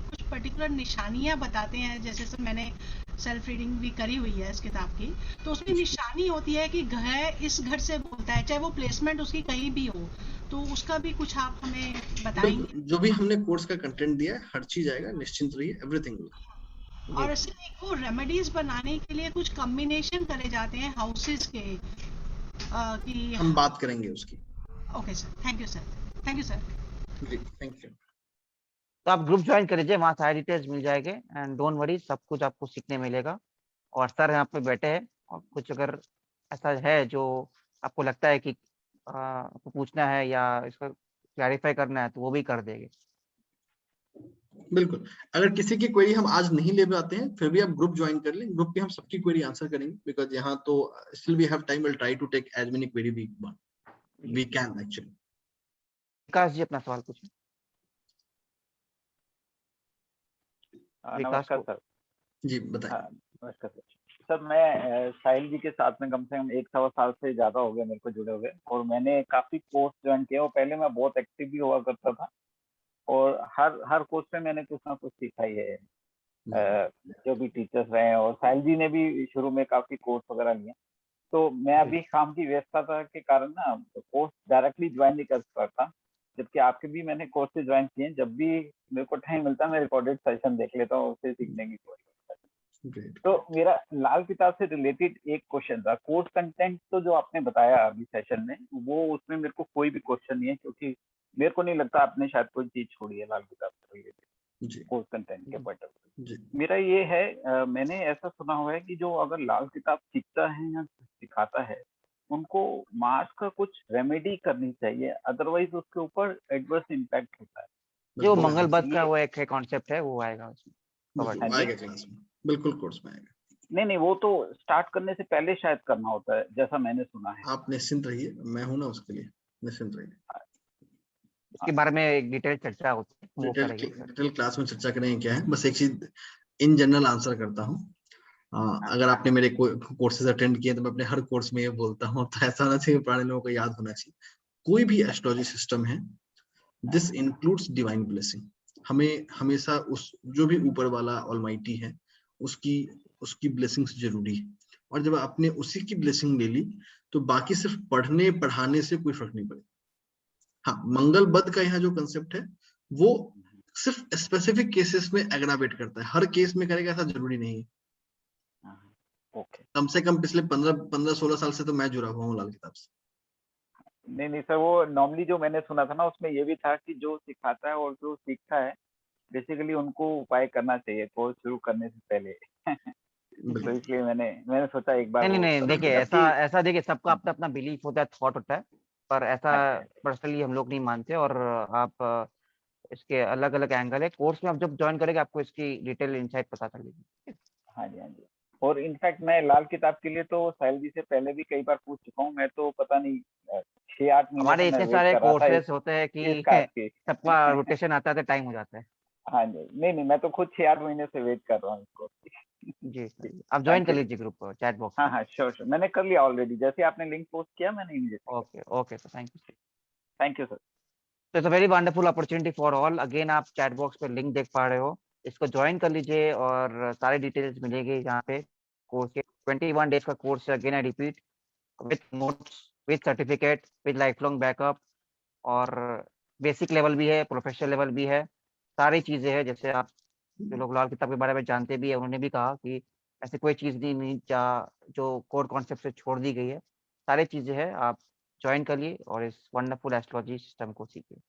कुछ पर्टिकुलर निशानियां बताते हैं, जैसे सर मैंने सेल्फ रीडिंग भी करी हुई है इस किताब की, तो उसमें निशानी होती है कि घर इस घर से बोलता है, चाहे वो प्लेसमेंट उसकी कहीं भी हो, तो उसका भी कुछ आप हमें बताएंगे? जो भी हमने कोर्स का कंटेंट दिया है हर चीज आएगा, निश्चिंत रहिए, एवरीथिंग। और सर एक वो रेमेडीज बनाने के लिए कुछ कॉम्बिनेशन करे जाते हैं हाउसेस के, कि हम बात करेंगे उसकी। Okay sir, thank you sir. Thank you sir. जी थैंक यू। तो आप ग्रुप ज्वाइन कर लीजिए, वहाँ सारे डिटेल्स मिल जाएंगे एंड डोंट वरी, सब कुछ आपको सीखने मिलेगा। और सर यहाँ पे बैठे हैं, और कुछ अगर ऐसा है जो आपको लगता है कि आपको पूछना है या इसको क्लैरिफाई करना है तो वो भी कर देंगे। बिल्कुल, अगर किसी की क्वेरी हम आज नहीं ले पाते हैं फिर भी आप ग्रुप ज्वाइन कर लें, ग्रुप पे हम सबकी क्वेरी आंसर करेंगे, बिकॉज यहाँ तो still we have time, will try to take as many query we can actually. Vikas ji अपना सवाल पूछिए। विकास नमस्कार को सर। जी बताइए। हाँ, नमस्कार सर। सर मैं साहिल जी के साथ में कम से कम 1 सवा साल से ज्यादा हो गया मेरे को जुड़े हुए, और मैंने काफी कोर्स ज्वाइन किया, और पहले मैं बहुत एक्टिव भी हुआ करता था, और हर कोर्स पे मैंने कुछ ना कुछ सीखा ही है। जो भी टीचर्स रहे हैं, और साहिल जी ने भी शुरू में काफी कोर्स वगैरह लिए, तो मैं अभी काम की व्यस्तता के कारण ना कोर्स डायरेक्टली ज्वाइन नहीं कर पाता, जबकि आपके भी मैंने कोर्सेज ज्वाइन किए हैं। जब भी मेरे को टाइम मिलता है मैं रिकॉर्डेड सेशन देख लेता हूँ, उससे सीखने की कोशिश करता हूँ। तो मेरा लाल किताब से रिलेटेड एक क्वेश्चन था। कोर्स कंटेंट तो जो आपने बताया अभी सेशन में, वो उसमें मेरे को कोई भी क्वेश्चन नहीं है, क्योंकि मेरे को नहीं लगता आपने शायद कोई चीज छोड़ी है लाल किताब से रिलेटेड कोर्स कंटेंट के पॉइंट ऑफ व्यू। मेरा ये है, मैंने ऐसा सुना हुआ है कि जो अगर लाल किताब सीखता है या सिखाता है, उनको मार्क्स का कुछ रेमेडी करनी चाहिए, अदरवाइज उसके ऊपर एडवर्स इम्पैक्ट होता है। जो मंगलबद का वो एक कॉन्सेप्ट है वो आएगा उसमें, बिल्कुल आएगा क्लास में, बिल्कुल कोर्स में आएगा। नहीं, वो तो स्टार्ट करने से पहले शायद करना होता है, जैसा मैंने सुना है। आप निश्चिंत रहिए, मैं हूं ना उसके लिए, निश्चिंत रहिए। इसके बारे में एक डिटेल चर्चा होती है, वो करेंगे। डिटेल क्लास में चर्चा करेंगे क्या है। बस एक चीज इन जनरल आंसर करता हूँ, अगर आपने मेरे कोर्सेज अटेंड किए तो मैं अपने हर कोर्स में ये बोलता हूँ, तो ऐसा होना चाहिए, पुराने लोगों को याद होना चाहिए, कोई भी एस्ट्रोलॉजी सिस्टम है दिस इंक्लूड्स डिवाइन ब्लेसिंग। हमें हमेशा उस जो भी ऊपर वाला ऑलमाइटी है उसकी ब्लेसिंग्स जरूरी है, और जब आपने उसी की ब्लेसिंग ले ली तो बाकी सिर्फ पढ़ने पढ़ाने से कोई फर्क नहीं पड़ेगा। हाँ, मंगलबद का यहाँ जो कंसेप्ट है वो सिर्फ स्पेसिफिक केसेस में एग्रावेट करता है, हर केस में करेगा ऐसा जरूरी नहीं है। ओके। कम से कम पिछले 15-16 साल से तो मैं जुड़ा हुआ हूँ लाल किताब से। नहीं सर, वो नॉर्मली जो मैंने सुना था ना, उसमें ये भी था कि जो सिखाता है और जो सीखता है, बेसिकली उनको उपाय करना चाहिए कोर्स शुरू करने से पहले। तो इसलिए मैंने सोचा एक बार नहीं, देखिए ऐसा देखिए, सबका अपना अपना बिलीफ होता है, थॉट होता है, पर ऐसा पर्सनली हम लोग नहीं मानते। और आप इसके अलग अलग एंगल है, कोर्स में आप जब ज्वाइन करेंगे आपको इसकी डिटेल इंसाइट पता चलेगी। हाँ जी। और इनफैक्ट मैं लाल किताब के लिए तो साहिल जी से पहले भी कई बार पूछ चुका हूँ। मैं तो पता नहीं 6-8 महीने हमारे से मैं इतने वेट सारे कर रहा था कोर्सेज होते हैं कि सबका रोटेशन आता है तो टाइम हो जाता है। हाँ जी, नहीं, मैं तो खुद 6-8 महीने से वेट कर रहा हूँ इसको। जी आप ज्वाइन कर लीजिए ग्रुप चैट बॉक्स। हाँ, श्योर, मैंने कर लिया ऑलरेडी। जैसे आपने लिंक पोस्ट किया मैंने immediately. Okay sir, thank you sir. तो it's a very wonderful opportunity for all. Again आप चैट बॉक्स पे लिंक देख पा रहे हो, इसको ज्वाइन कर लीजिए और सारी डिटेल्स मिलेगी यहाँ पे। कोर्स के 21 डेज का course, again I repeat, with notes, with certificate, with life long backup, और बेसिक लेवल भी है, प्रोफेशनल लेवल भी है, सारी चीजें हैं। जैसे आप जो लोग लाल किताब के बारे में जानते भी है, उन्होंने भी कहा कि ऐसी कोई चीज नहीं जो कोर कॉन्सेप्ट से छोड़ दी गई है, सारी चीजें हैं। आप ज्वाइन करिए और इस वंडरफुल एस्ट्रोलॉजी सिस्टम को सीखिए।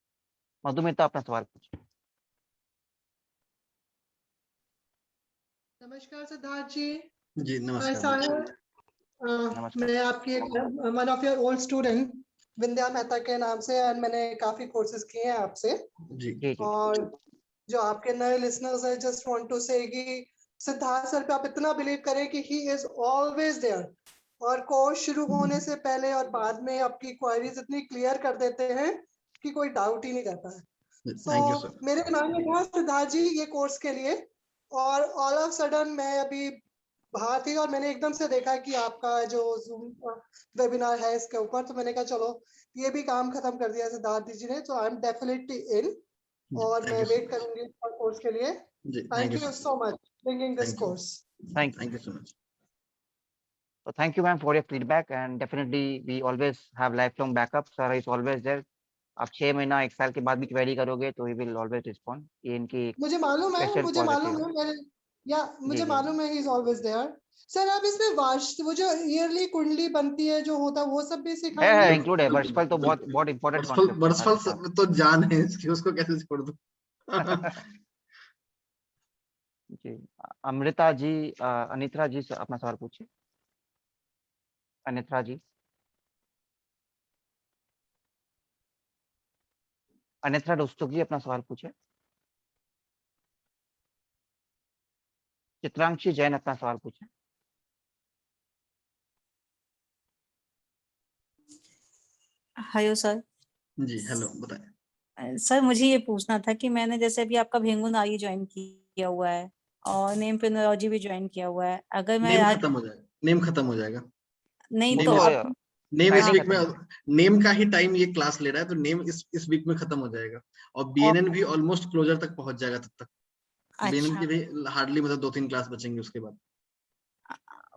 मधुमिता अपना सवाल पूछिए। नमस्कार सिद्धार्थ जी। जी नमस्कार। नमस्कार। मैं आपकी one of your old student Vindhya Mehta के नाम से, और मैंने काफी कोर्सेज किए हैं आपसे। जी। और जो आपके नए लिसनर्स है, जस्ट वांट टू से कि सिद्धार्थ सर पे आप इतना बिलीव करें कि ही इज ऑलवेज देयर, और कोर्स शुरू होने से पहले और बाद में आपकी क्वेरीज इतनी क्लियर कर देते हैं कि कोई डाउट ही नहीं रहता है। तो मेरे दिमाग में था सिद्धार्थ जी ये कोर्स के लिए, और ऑल ऑफ सडन मैं अभी बाहर थी और मैंने एकदम से देखा कि आपका जो जूम वेबिनार है इसके ऊपर, तो मैंने कहा चलो ये भी काम खत्म कर दिया सिद्धार्थ जी ने, तो आई एम डेफिनेटली इन, और मैं वेट करूंगी कोर्स के लिए। Thank you so much bringing this course. Thank you so much. So thank you ma'am for your feedback, and definitely we always have lifelong backup. Sir is always there. आप 6 महीना 1 साल के बाद भी query करोगे तो ही विल ऑलवेज रिस्पॉन्ड। ये इनकी मुझे मालूम है मुझे मालूम है he is always there. Sir आप इसमें वो जो ईयरली कुंडली बनती है जो होता है वो सब भी सिखाएंगे? है इंक्लूड है। वर्षफल तो बहुत इंपॉर्टेंट कॉन्सेप्ट है। वर्षफल तो जान है इसकी, उसको कैसे छोड़ दूं। जी अमृता जी, अनित्रा जी अपना सवाल पूछिए। अनित्रा जी, अनित्रा दोस्तों जी अपना सवाल पूछे। चित्रांशी जैन अपना सवाल पूछे। Hello sir. जी हेलो, बताएं। सर मुझे ये पूछना था कि मैंने जैसे अभी आपका भेंगुन आर्य ज्वाइन किया हुआ है और नेम फिनोलॉजी भी ज्वाइन किया हुआ है, अगर मैं नेम आज खत्म हो जाएगा, नेम खत्म हो जाएगा। नहीं वो तो तो अब नेम इस Friday वीक खत्म में, हो जाएगा। नेम का ही टाइम ये क्लास ले रहा है, तो नेम इस वीक में खत्म हो जाएगा और बीएनएन भी ऑलमोस्ट क्लोजर तक पहुंच जाएगा तब तक। बीएनएन अच्छा की भी हार्डली मतलब 2-3 क्लास बचेंगे उसके बाद।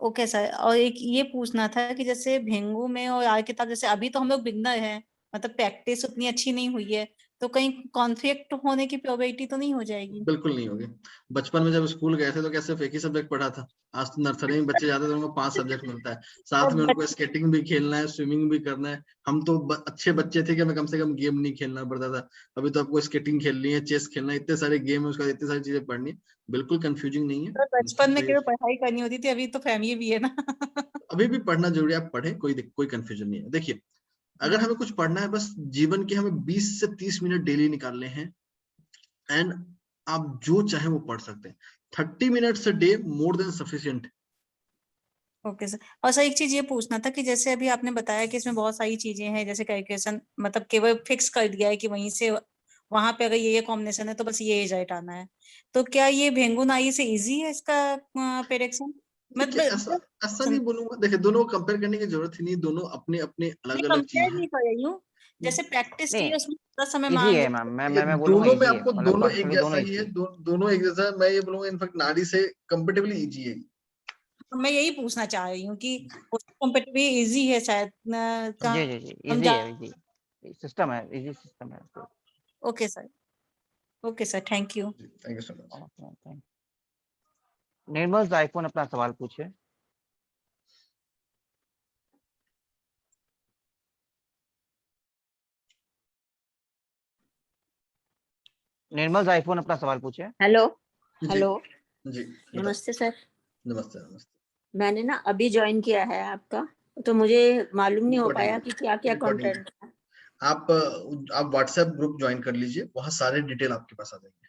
Okay sir. और एक ये पूछना था कि जैसे भेंगू में और आर्य किताब, जैसे अभी तो हम लोग बिगनर हैं, मतलब प्रैक्टिस उतनी अच्छी नहीं हुई है, तो कहीं कॉन्फ्लिक्ट होने की प्रोबेबिलिटी तो नहीं हो जाएगी? बिल्कुल नहीं होगी। बचपन में जब स्कूल गए थे तो कैसे एक ही सब्जेक्ट पढ़ा था, आज तो नर्सरी में बच्चे जाते हैं तो उनको 5 सब्जेक्ट मिलता है, साथ में उनको स्केटिंग भी खेलना है, स्विमिंग भी करना है। हम तो अच्छे बच्चे थे कि हमें कम से कम गेम नहीं खेलना पड़ता था, अभी तो आपको स्केटिंग खेलनी है, चेस खेलना है, इतने सारे गेम है, उसका इतनी सारी चीजें पढ़नी है। बिल्कुल कंफ्यूजिंग नहीं है, तो बचपन में निश्चित केवल पढ़ाई करनी होती थी, अभी तो फैमिली भी है ना। अभी भी पढ़ना जरूरी है, आप पढ़े, कोई कंफ्यूजन नहीं है। देखिए, अगर हमें कुछ पढ़ना है, बस जीवन के हमें 20 से 30 मिनट डेली निकालने हैं एंड आप जो चाहे वो पढ़ सकते हैं। 30 minutes a day more than sufficient. Okay sir. और सर एक चीज ये पूछना था कि जैसे अभी आपने बताया कि इसमें बहुत सारी चीजें हैं, जैसे कैलकुलेशन मतलब केवल फिक्स कर दिया है कि वहीं से वहां पे अगर ये कॉम्बिनेशन है तो बस ये रिजल्ट आना है, तो क्या ये भेंगुन आई से इजी है इसका प्रेडिक्शन? देखिए, ऐसा ऐसा नहीं बोलूंगा। देखिए, दोनों को कंपेयर करने की जरूरत ही नहीं, दोनों अपने अपने अलग अलग चीज कंपेयर है। नहीं कर रही हूँ, जैसे प्रैक्टिस की नहीं, है उसमें थोड़ा समय इजी मांग है रही मैम, है। मैं बोलूंगा दोनों में इजी है, आपको मतलब दोनों एक कॉन्सेप्ट जैसा दोनों ही इजी है, है। दोनों एक जैसा है। मैं ये बोलूंगा इनफैक्ट नाड़ी से कंपेरेटिवली इजी है। मैं यही पूछना चाह रही हूँ कि कंपेटिटिवली इजी है शायद जी जी जी, इजी है, इजी सिस्टम है, इजी सिस्टम है। Okay sir, okay sir, thank you. Thank you so much. Nirmal iPhone अपना सवाल पूछे। निर्मल आईफोन अपना सवाल पूछे। हेलो जी हेलो जी, नमस्ते सर। नमस्ते नमस्ते। मैंने ना अभी ज्वाइन किया है आपका, तो मुझे मालूम नहीं हो रिकॉर्डिंग पाया कि क्या क्या रिकॉर्डिंग कंटेंट है। आप व्हाट्सएप ग्रुप ज्वाइन कर लीजिए, वहाँ सारे डिटेल आपके पास आ जाएंगे।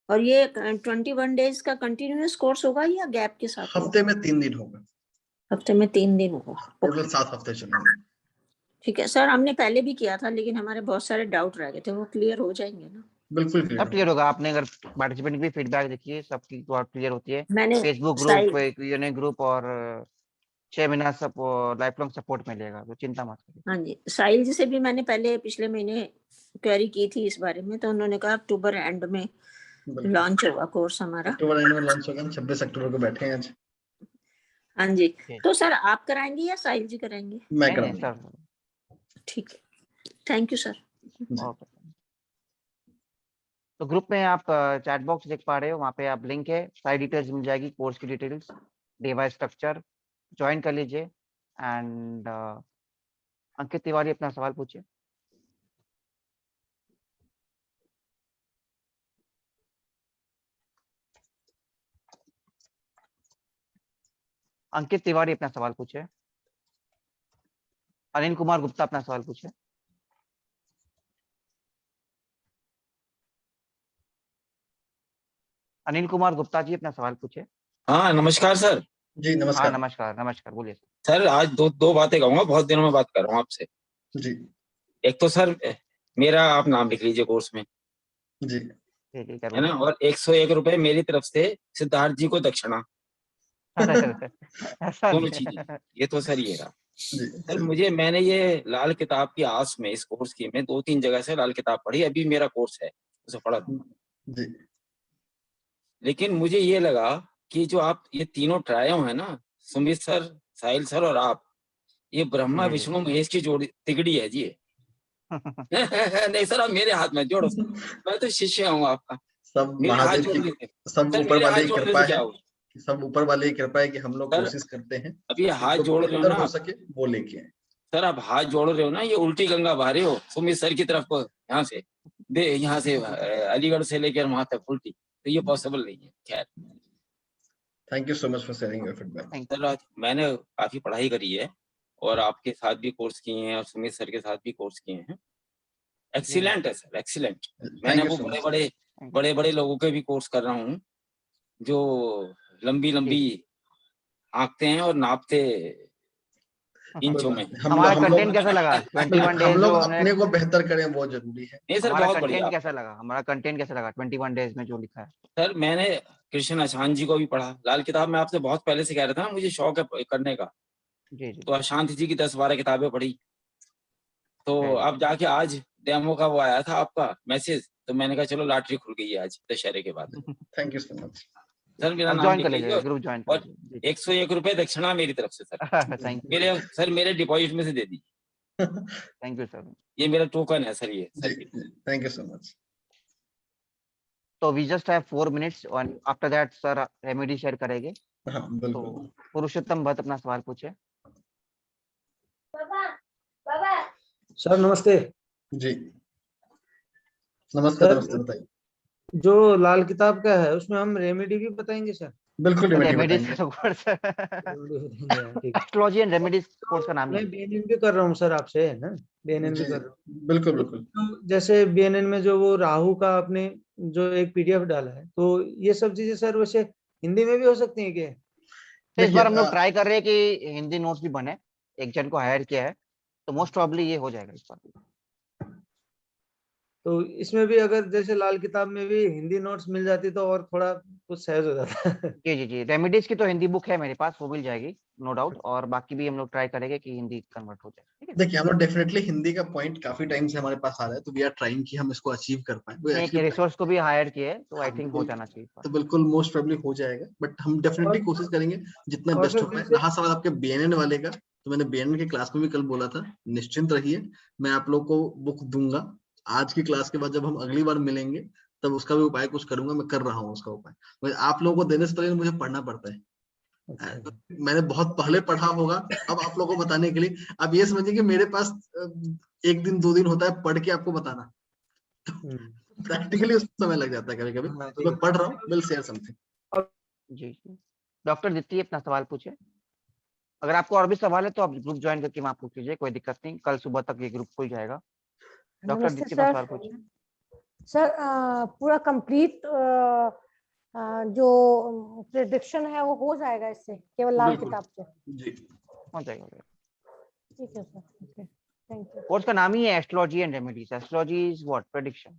और ये 21 डेज का कंटिन्यूअस कोर्स होगा या गैप के साथ होगा? हफ्ते में 3 दिन होगा। हफ्ते में 3 दिन होगा। टोटल 7 हफ्ते चलेंगे। ठीक है सर, हमने पहले भी किया था लेकिन हमारे बहुत सारे डाउट रह गए थे, वो क्लियर हो जाएंगे ना? बिल्कुल सब क्लियर होगा। आपने अगर पार्टिसिपेंट की फीडबैक देखिए, सबकी क्लियर होती है। मैंने फेसबुक ग्रुप, Q&A ग्रुप और 6 महीना सब लाइफ लॉन्ग सपोर्ट मिलेगा, तो चिंता मत करिए। हाँ जी, साहिल जी से भी मैंने पहले पिछले महीने क्वेरी की थी इस बारे में, तो उन्होंने कहा अक्टूबर एंड में लॉन्च होगा कोर्स हमारा। अक्टूबर एंड में लॉन्च होगा, 26 अक्टूबर को बैठे हैं आज। हाँ जी, तो सर आप कराएंगे या साहिल जी कराएंगे? मैं कराऊंगा। ठीक है, थैंक यू सर। तो ग्रुप में आप चैट बॉक्स देख पा रहे हो, वहाँ पे आप लिंक है, सारी डिटेल्स मिल जाएगी, कोर्स की डिटेल्स, डिवाइस स्ट्रक्चर, ज्वाइन कर लीजिए। एंड अंकित तिवारी अपना सवाल पूछिए। अंकित तिवारी अपना सवाल पूछे। अनिल कुमार गुप्ता अपना सवाल पूछे। अनिल कुमार गुप्ता जी अपना सवाल पूछे। हाँ नमस्कार सर। जी नमस्कार। हाँ नमस्कार, बोलिए सर आज दो बातें कहूंगा, बहुत दिनों में बात कर रहा हूँ आपसे। जी। एक तो सर मेरा आप नाम लिख लीजिए कोर्स में। जी है ना, और 101 रुपए मेरी तरफ से सिद्धार्थ जी को दक्षिणा। दोनों चीजें, ये तो सर ये रहा। सर मैंने ये लाल किताब की आस में इस कोर्स की मैं 2-3 जगह से लाल किताब पढ़ी, अभी मेरा कोर्स है उसे पढ़ा जी। लेकिन मुझे ये लगा कि जो आप ये तीनों ट्रायो है ना, सुमित सर, साहिल सर और आप, ये ब्रह्मा विष्णु महेश की जोड़ी तिगड़ी है जी। नहीं सर, आप मेरे हाथ में जोड़ो सर, मैं तो शिष्य हूँ आपका। सब मेरे हाथ महादेव जोड़ने की, से, सब सर ऊपर मेरे हाथ वाले की जोड़ने कृपा से क्या है, होगा? सब ऊपर वाले की कृपा है कि हम लोग सर, कोशिश करते हैं अब ये हाथ जो जोड़ रहे हो बेहतर ना हो सके वो लेके आए। सर, आप हाथ जोड़ रहे हो ना, ये उल्टी गंगा बहा रहे हो सुमित सर की तरफ को, यहाँ से अलीगढ़ से लेकर वहां तक उल्टी, तो ये पॉसिबल नहीं है। खैर, thank you so much for sharing your feedback. Sir मैंने काफी पढ़ाई करी है और आपके साथ भी कोर्स किए हैं और सुमित सर के साथ भी कोर्स किए हैं। एक्सीलेंट है सर, एक्सीलेंट। मैंने वो बड़े बड़े लोगों के भी कोर्स कर रहा हूँ जो लंबी लंबी आंकते हैं और नापते इंचों में। हमारा कंटेंट कैसा लगा? 21 डेज हम लोग जो हमने अपने को बेहतर करें बहुत जरूरी है। नहीं सर, हमारा बहुत बढ़िया। कंटेंट कैसा लगा? हमारा कंटेंट कैसा लगा 21 डेज में जो लिखा है? सर मैंने कृष्ण अशांत जी को भी पढ़ा, लाल किताब में आपसे बहुत पहले से कह रहा था ना, मुझे शौक है करने का। जी जी तो अशांत जी की 10-12 किताबें पढ़ी, तो है। अब जाके आज डेमो का वो आया था आपका मैसेज, तो मैंने कहा चलो लॉटरी खुल गई है आज दशहरे के बाद। Thank you so much sir मेरा अब नाम ज्वाइन लिख कर लीजिए, लीजिए ग्रुप ज्वाइन कर और लीजिए। 101 रुपए दक्षिणा मेरी तरफ से सर। थैंक यू मेरे डिपॉजिट में से दे दीजिए। Thank you sir. ये मेरा टोकन है सर, ये sir. Thank you so much. तो वी जस्ट हैव 4 मिनट्स और after that sir remedy share करेंगे। हाँ तो बिल्कुल। पुरुषोत्तम भट्ट अपना सवाल पूछे। सर नमस्ते। जी नमस्ते। सर नमस्ते, बताइए। जो लाल किताब का है उसमें हम रेमेडी भी बताएंगे सर? बिल्कुल रेमेडी रेमेडीज बताएंगे। एस्ट्रोलॉजी एंड रेमेडीज कोर्स का नाम ही नहीं है। बीएनएन भी कर रहा हूँ सर आपसे, है ना? बीएनएन भी जी कर रहा हूँ। बिल्कुल बिल्कुल। तो जैसे बीएनएन में जो वो राहु का आपने जो एक पीडीएफ डाला है, तो ये सब चीजें सर वैसे हिंदी में भी हो सकती हैं क्या? तो इस बार हम लोग ट्राई कर रहे हैं कि हिंदी नोट्स भी बने। एक जन को हायर किया है, तो मोस्ट प्रॉब्ली ये हो जाएगा इस बार। तो इसमें भी अगर जैसे लाल किताब में भी हिंदी नोट्स मिल जाती तो और थोड़ा कुछ सहज हो जाता। जी जी जी, रेमेडीज की तो हिंदी बुक है मेरे पास, वो मिल जाएगी नो डाउट। और बाकी भी हम लोग ट्राई करेंगे कि हिंदी कन्वर्ट हो जाए। ठीक है, देखिए हम लोग डेफिनेटली हिंदी का पॉइंट काफी टाइम से हमारे पास आ रहा है, तो वी आर ट्राइंग कि हम इसको अचीव कर पाए। एक रिसोर्स को भी हायर किए, तो आई थिंक हो जाना चाहिए इस बार। तो बिल्कुल मोस्ट प्रोबेबली हो जाएगा, बट हम डेफिनेटली कोशिश करेंगे जितना और बेस्ट सर हो पाए। जैसे रहा सवाल आपके बीएनएन वाले का, तो मैंने बीएनएन की क्लास में भी कल बोला था, निश्चिंत रहिए मैं आप लोग को बुक दूंगा। आज की क्लास के बाद जब हम अगली बार मिलेंगे तब उसका भी उपाय कुछ करूंगा, मैं कर रहा हूँ उसका उपाय। आप लोगों को देने से पहले मुझे पढ़ना पड़ता है। मैंने बहुत पहले पढ़ा होगा, अब आप लोगों को बताने के लिए आप ये समझिए कि मेरे पास 1 दिन 2 दिन होता है पढ़ के आपको बताना, तो प्रैक्टिकली उसमें समय लग जाता है कभी कभी। तो मैं पढ़ रहा हूँ, विल शेयर समथिंग। जी डॉक्टर दीप्ति अपना सवाल पूछे। अगर आपको और भी सवाल है तो आप ग्रुप ज्वाइन करके वहाँ पूछ लीजिए, कोई दिक्कत नहीं। कल सुबह तक ये ग्रुप खुल जाएगा। डॉक्टर नमस्ते दीप्ति अपना सर। सवाल पूछे। सर पूरा कंप्लीट जो प्रेडिक्शन है वो हो जाएगा इससे, केवल लाल बिल्कुल। किताब से? जी हो जाएगा। ठीक है sir, okay thank you. Course का नाम ही है astrology and remedies. Astrology is what? Prediction.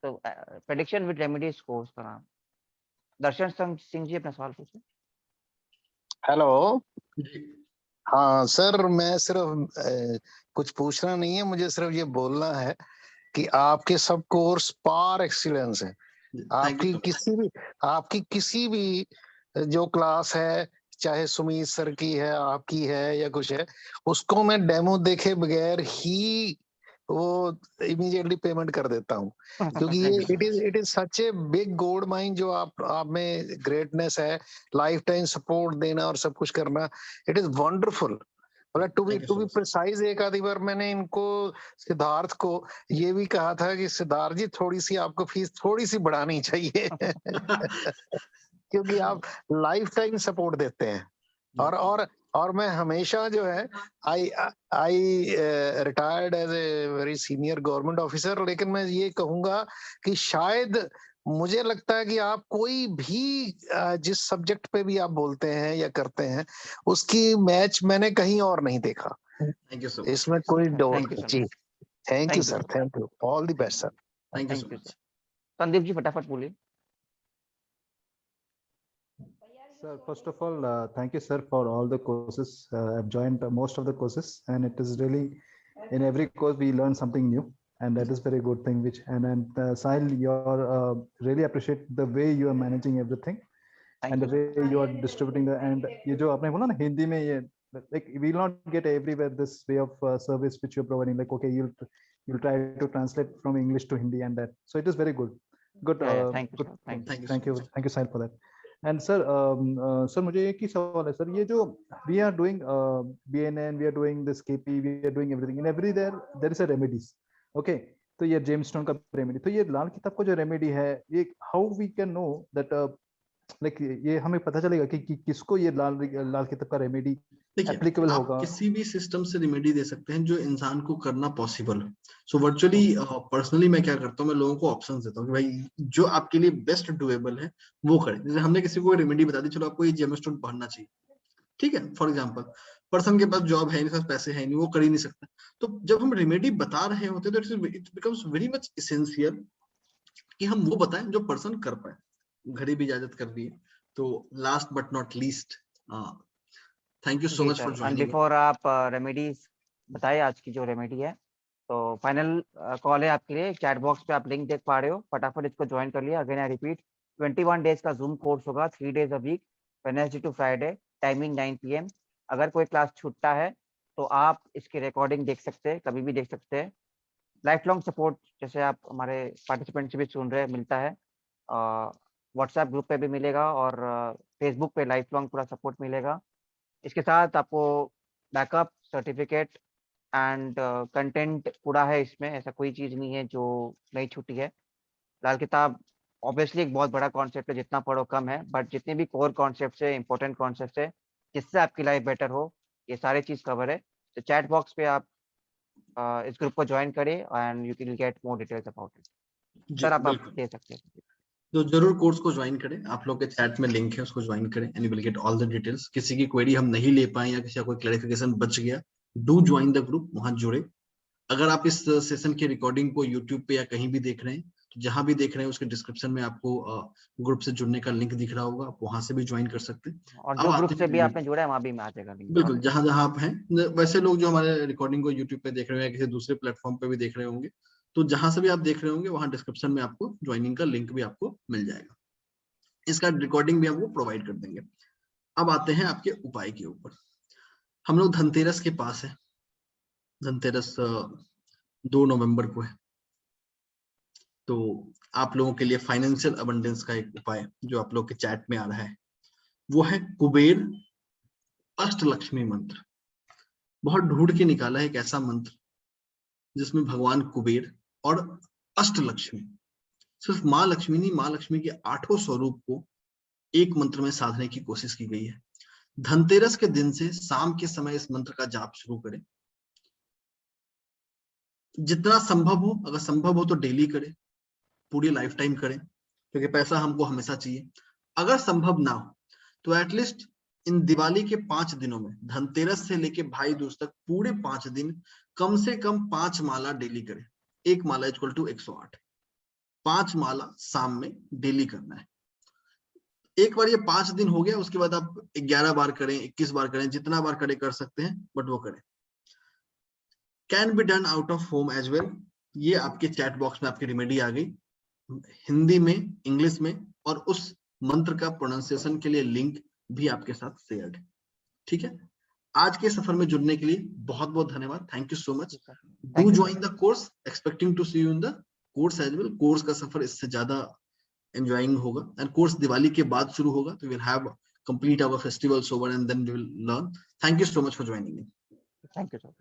तो प्रेडिक्शन विद रेमेडीज कोर्स का नाम। दर्शन सिंह जी अपना सवाल पूछे। हेलो। हाँ सर, मैं सिर्फ कुछ पूछना नहीं है, मुझे सिर्फ ये बोलना है कि आपके सब कोर्स पार एक्सीलेंस है। आपकी किसी भी जो क्लास है, चाहे सुमीत सर की है, आपकी है या कुछ है, उसको मैं डेमो देखे बगैर ही वो इमीडिएटली पेमेंट कर देता हूँ, क्योंकि ये it is such a big gold mine जो आप में ग्रेटनेस है, लाइफ टाइम सपोर्ट देना और सब कुछ करना। It is wonderful. मतलब टू बी प्रिसाइज, एक आधी बार मैंने इनको सिद्धार्थ को ये भी कहा था कि सिद्धार्थ जी थोड़ी सी आपको फीस थोड़ी सी बढ़ानी चाहिए क्योंकि आप लाइफ टाइम सपोर्ट देते हैं। और मैं हमेशा जो है I retired as a very senior government officer, लेकिन मैं ये कहूंगा कि शायद मुझे लगता है कि आप कोई भी जिस सब्जेक्ट पे भी आप बोलते हैं या करते हैं, उसकी मैच मैंने कहीं और नहीं देखा। Thank you so much. इसमें कोई डाउट जी। Thank you you. Sir, thank you, all the best sir. Thank you so much. Sandeep ji फटाफट बोलिए। Sir, first of all, thank you, sir, for all the courses. I've joined most of the courses, and it is really, in every course we learn something new, and that is very good thing. And Sahil, you're really appreciate the way you are managing everything, and the way you are distributing the. And ये जो आपने बोला ना हिंदी में ये, like we will not get everywhere this way of service which you're providing. Like okay, you'll try to translate from English to Hindi and that. So it is very good. Good. Thank you, good. sir. Thank you, Sahil, for that. And sir, sir, मुझे एक ही सवाल है sir, ये जो we are doing BNN, we are doing this KP, we are doing everything, in every there is a remedies, okay? तो ये gemstone का remedy, तो ये लाल किताब का जो रेमेडी है, ये how we can know that like ये हमें पता चलेगा कि किसको ये लाल किताब का रेमेडी देखिए एप्लीकेबल आप होगा। किसी भी सिस्टम से रेमेडी दे सकते हैं जो इंसान को करना पॉसिबल है। सो वर्चुअली पर्सनली मैं क्या करता हूँ, मैं लोगों को ऑप्शंस देता हूँ कि भाई जो आपके लिए बेस्ट डुएबल है वो करें। जैसे हमने किसी को रेमेडी बता दी, चलो आपको ये जेम स्टोन पढ़ना चाहिए, ठीक है, फॉर एग्जाम्पल पर्सन के पास जॉब है नहीं, पास पैसे है नहीं, वो कर ही नहीं सकता। तो जब हम रेमेडी बता रहे होते हैं तो it becomes very much essential कि हम वो बताएं जो पर्सन कर पाए। घड़ी भी इजाजत कर दी है। तो last but not least, thank you so much for and joining. Before आप रेमेडीज बताए आज की जो रेमेडी है, तो फाइनल कॉल है आपके लिए। चैट बॉक्स पे आप लिंक देख पा रहे हो, फटाफट इसको ज्वाइन कर लिया। अगेन आई रिपीट, 21 डेज का जूम कोर्स होगा, 3 days a week, Wednesday to Friday, timing 9 PM। अगर कोई क्लास छूटता है तो आप इसकी रिकॉर्डिंग देख सकते हैं, कभी भी देख सकते हैं। लाइफ लॉन्ग सपोर्ट जैसे आप हमारे पार्टिसिपेंट से भी सुन रहे हैं मिलता है, व्हाट्सएप ग्रुप पे भी मिलेगा और फेसबुक पे लाइफ लॉन्ग पूरा सपोर्ट मिलेगा। इसके साथ आपको बैकअप सर्टिफिकेट एंड कंटेंट पूरा है इसमें, ऐसा कोई चीज़ नहीं है जो नहीं छूटी है। लाल किताब ऑब्वियसली एक बहुत बड़ा कॉन्सेप्ट है, जितना पढ़ो कम है, बट जितने भी कोर कॉन्सेप्ट है, इंपॉर्टेंट कॉन्सेप्ट है जिससे आपकी लाइफ बेटर हो, ये सारी चीज़ कवर है। तो चैट बॉक्स पे आप इस ग्रुप को ज्वाइन करें and you can get more details about it. Sir आप दे सकते हैं। तो जरूर कोर्स को ज्वाइन करें, आप लोग के चैट में लिंक है, उसको ज्वाइन करें and you will get all the details. किसी की क्वेरी हम नहीं ले पाए या किसी का कोई क्लैरिफिकेशन बच गया, डू ज्वाइन द ग्रुप, वहां जुड़े। अगर आप इस सेशन की रिकॉर्डिंग को यूट्यूब पे या कहीं भी देख रहे हैं, तो जहां भी देख रहे हैं उसके डिस्क्रिप्शन में आपको ग्रुप से जुड़ने का लिंक दिख रहा होगा, आप वहां से भी ज्वाइन कर सकते हैं। और जो ग्रुप से भी आपने जुड़ा है वहां भी आ जाएगा लिंक। बिल्कुल, जहां जहां आप हैं। वैसे लोग जो हमारे रिकॉर्डिंग को यूट्यूब पे देख रहे हैं या किसी दूसरे प्लेटफॉर्म पे भी देख रहे होंगे, तो जहां से भी आप देख रहे होंगे वहां डिस्क्रिप्शन में आपको ज्वाइनिंग का लिंक भी आपको मिल जाएगा। इसका रिकॉर्डिंग भी आपको प्रोवाइड कर देंगे। अब आते हैं आपके उपाय के ऊपर। हम लोग धनतेरस के पास है, धनतेरस 2 नवंबर को है। तो आप लोगों के लिए फाइनेंशियल अबंडेंस का एक उपाय जो आप लोग के चैट में आ रहा है, वो है कुबेर अष्टलक्ष्मी मंत्र। बहुत ढूंढ के निकाला है एक ऐसा मंत्र जिसमें भगवान कुबेर और अष्टलक्ष्मी, सिर्फ माँ लक्ष्मी नहीं, माँ लक्ष्मी के 8 स्वरूप को एक मंत्र में साधने की कोशिश की गई है। धनतेरस के दिन से शाम के समय इस मंत्र का जाप शुरू करें। जितना संभव हो, अगर संभव हो तो डेली करें, पूरी लाइफ टाइम करें, क्योंकि पैसा हमको हमेशा चाहिए। अगर संभव ना हो तो एटलीस्ट इन दिवाली के 5 दिनों में, धनतेरस से लेके भाई दूज तक पूरे 5 दिन कम से कम 5 माला डेली करें। 1 माला इक्वल टू 108, 5 माला शाम में डेली करना है। एक बार ये 5 दिन हो गया, उसके बाद आप 11 बार करें, 21 बार करें, जितना बार करें कर सकते हैं, बट वो करें। Can be done out of home as well. ये आपके चैट बॉक्स में आपकी रेमेडी आ गई, हिंदी में, इंग्लिश में, और उस मंत्र का प्रोनाउंसिएशन के लिए लिंक भी आपके साथ शेयर्ड है। ठीक है, आज के सफर में जुड़ने के लिए बहुत बहुत धन्यवाद। Thank you so much. Do join the course, expecting to see you in the course as well. Course का सफर इससे ज्यादा एंजॉयिंग होगा एंड कोर्स दिवाली के बाद शुरू होगा, तो will have complete our festivals over and then we will learn. Thank you so much for joining me. Thank you sir.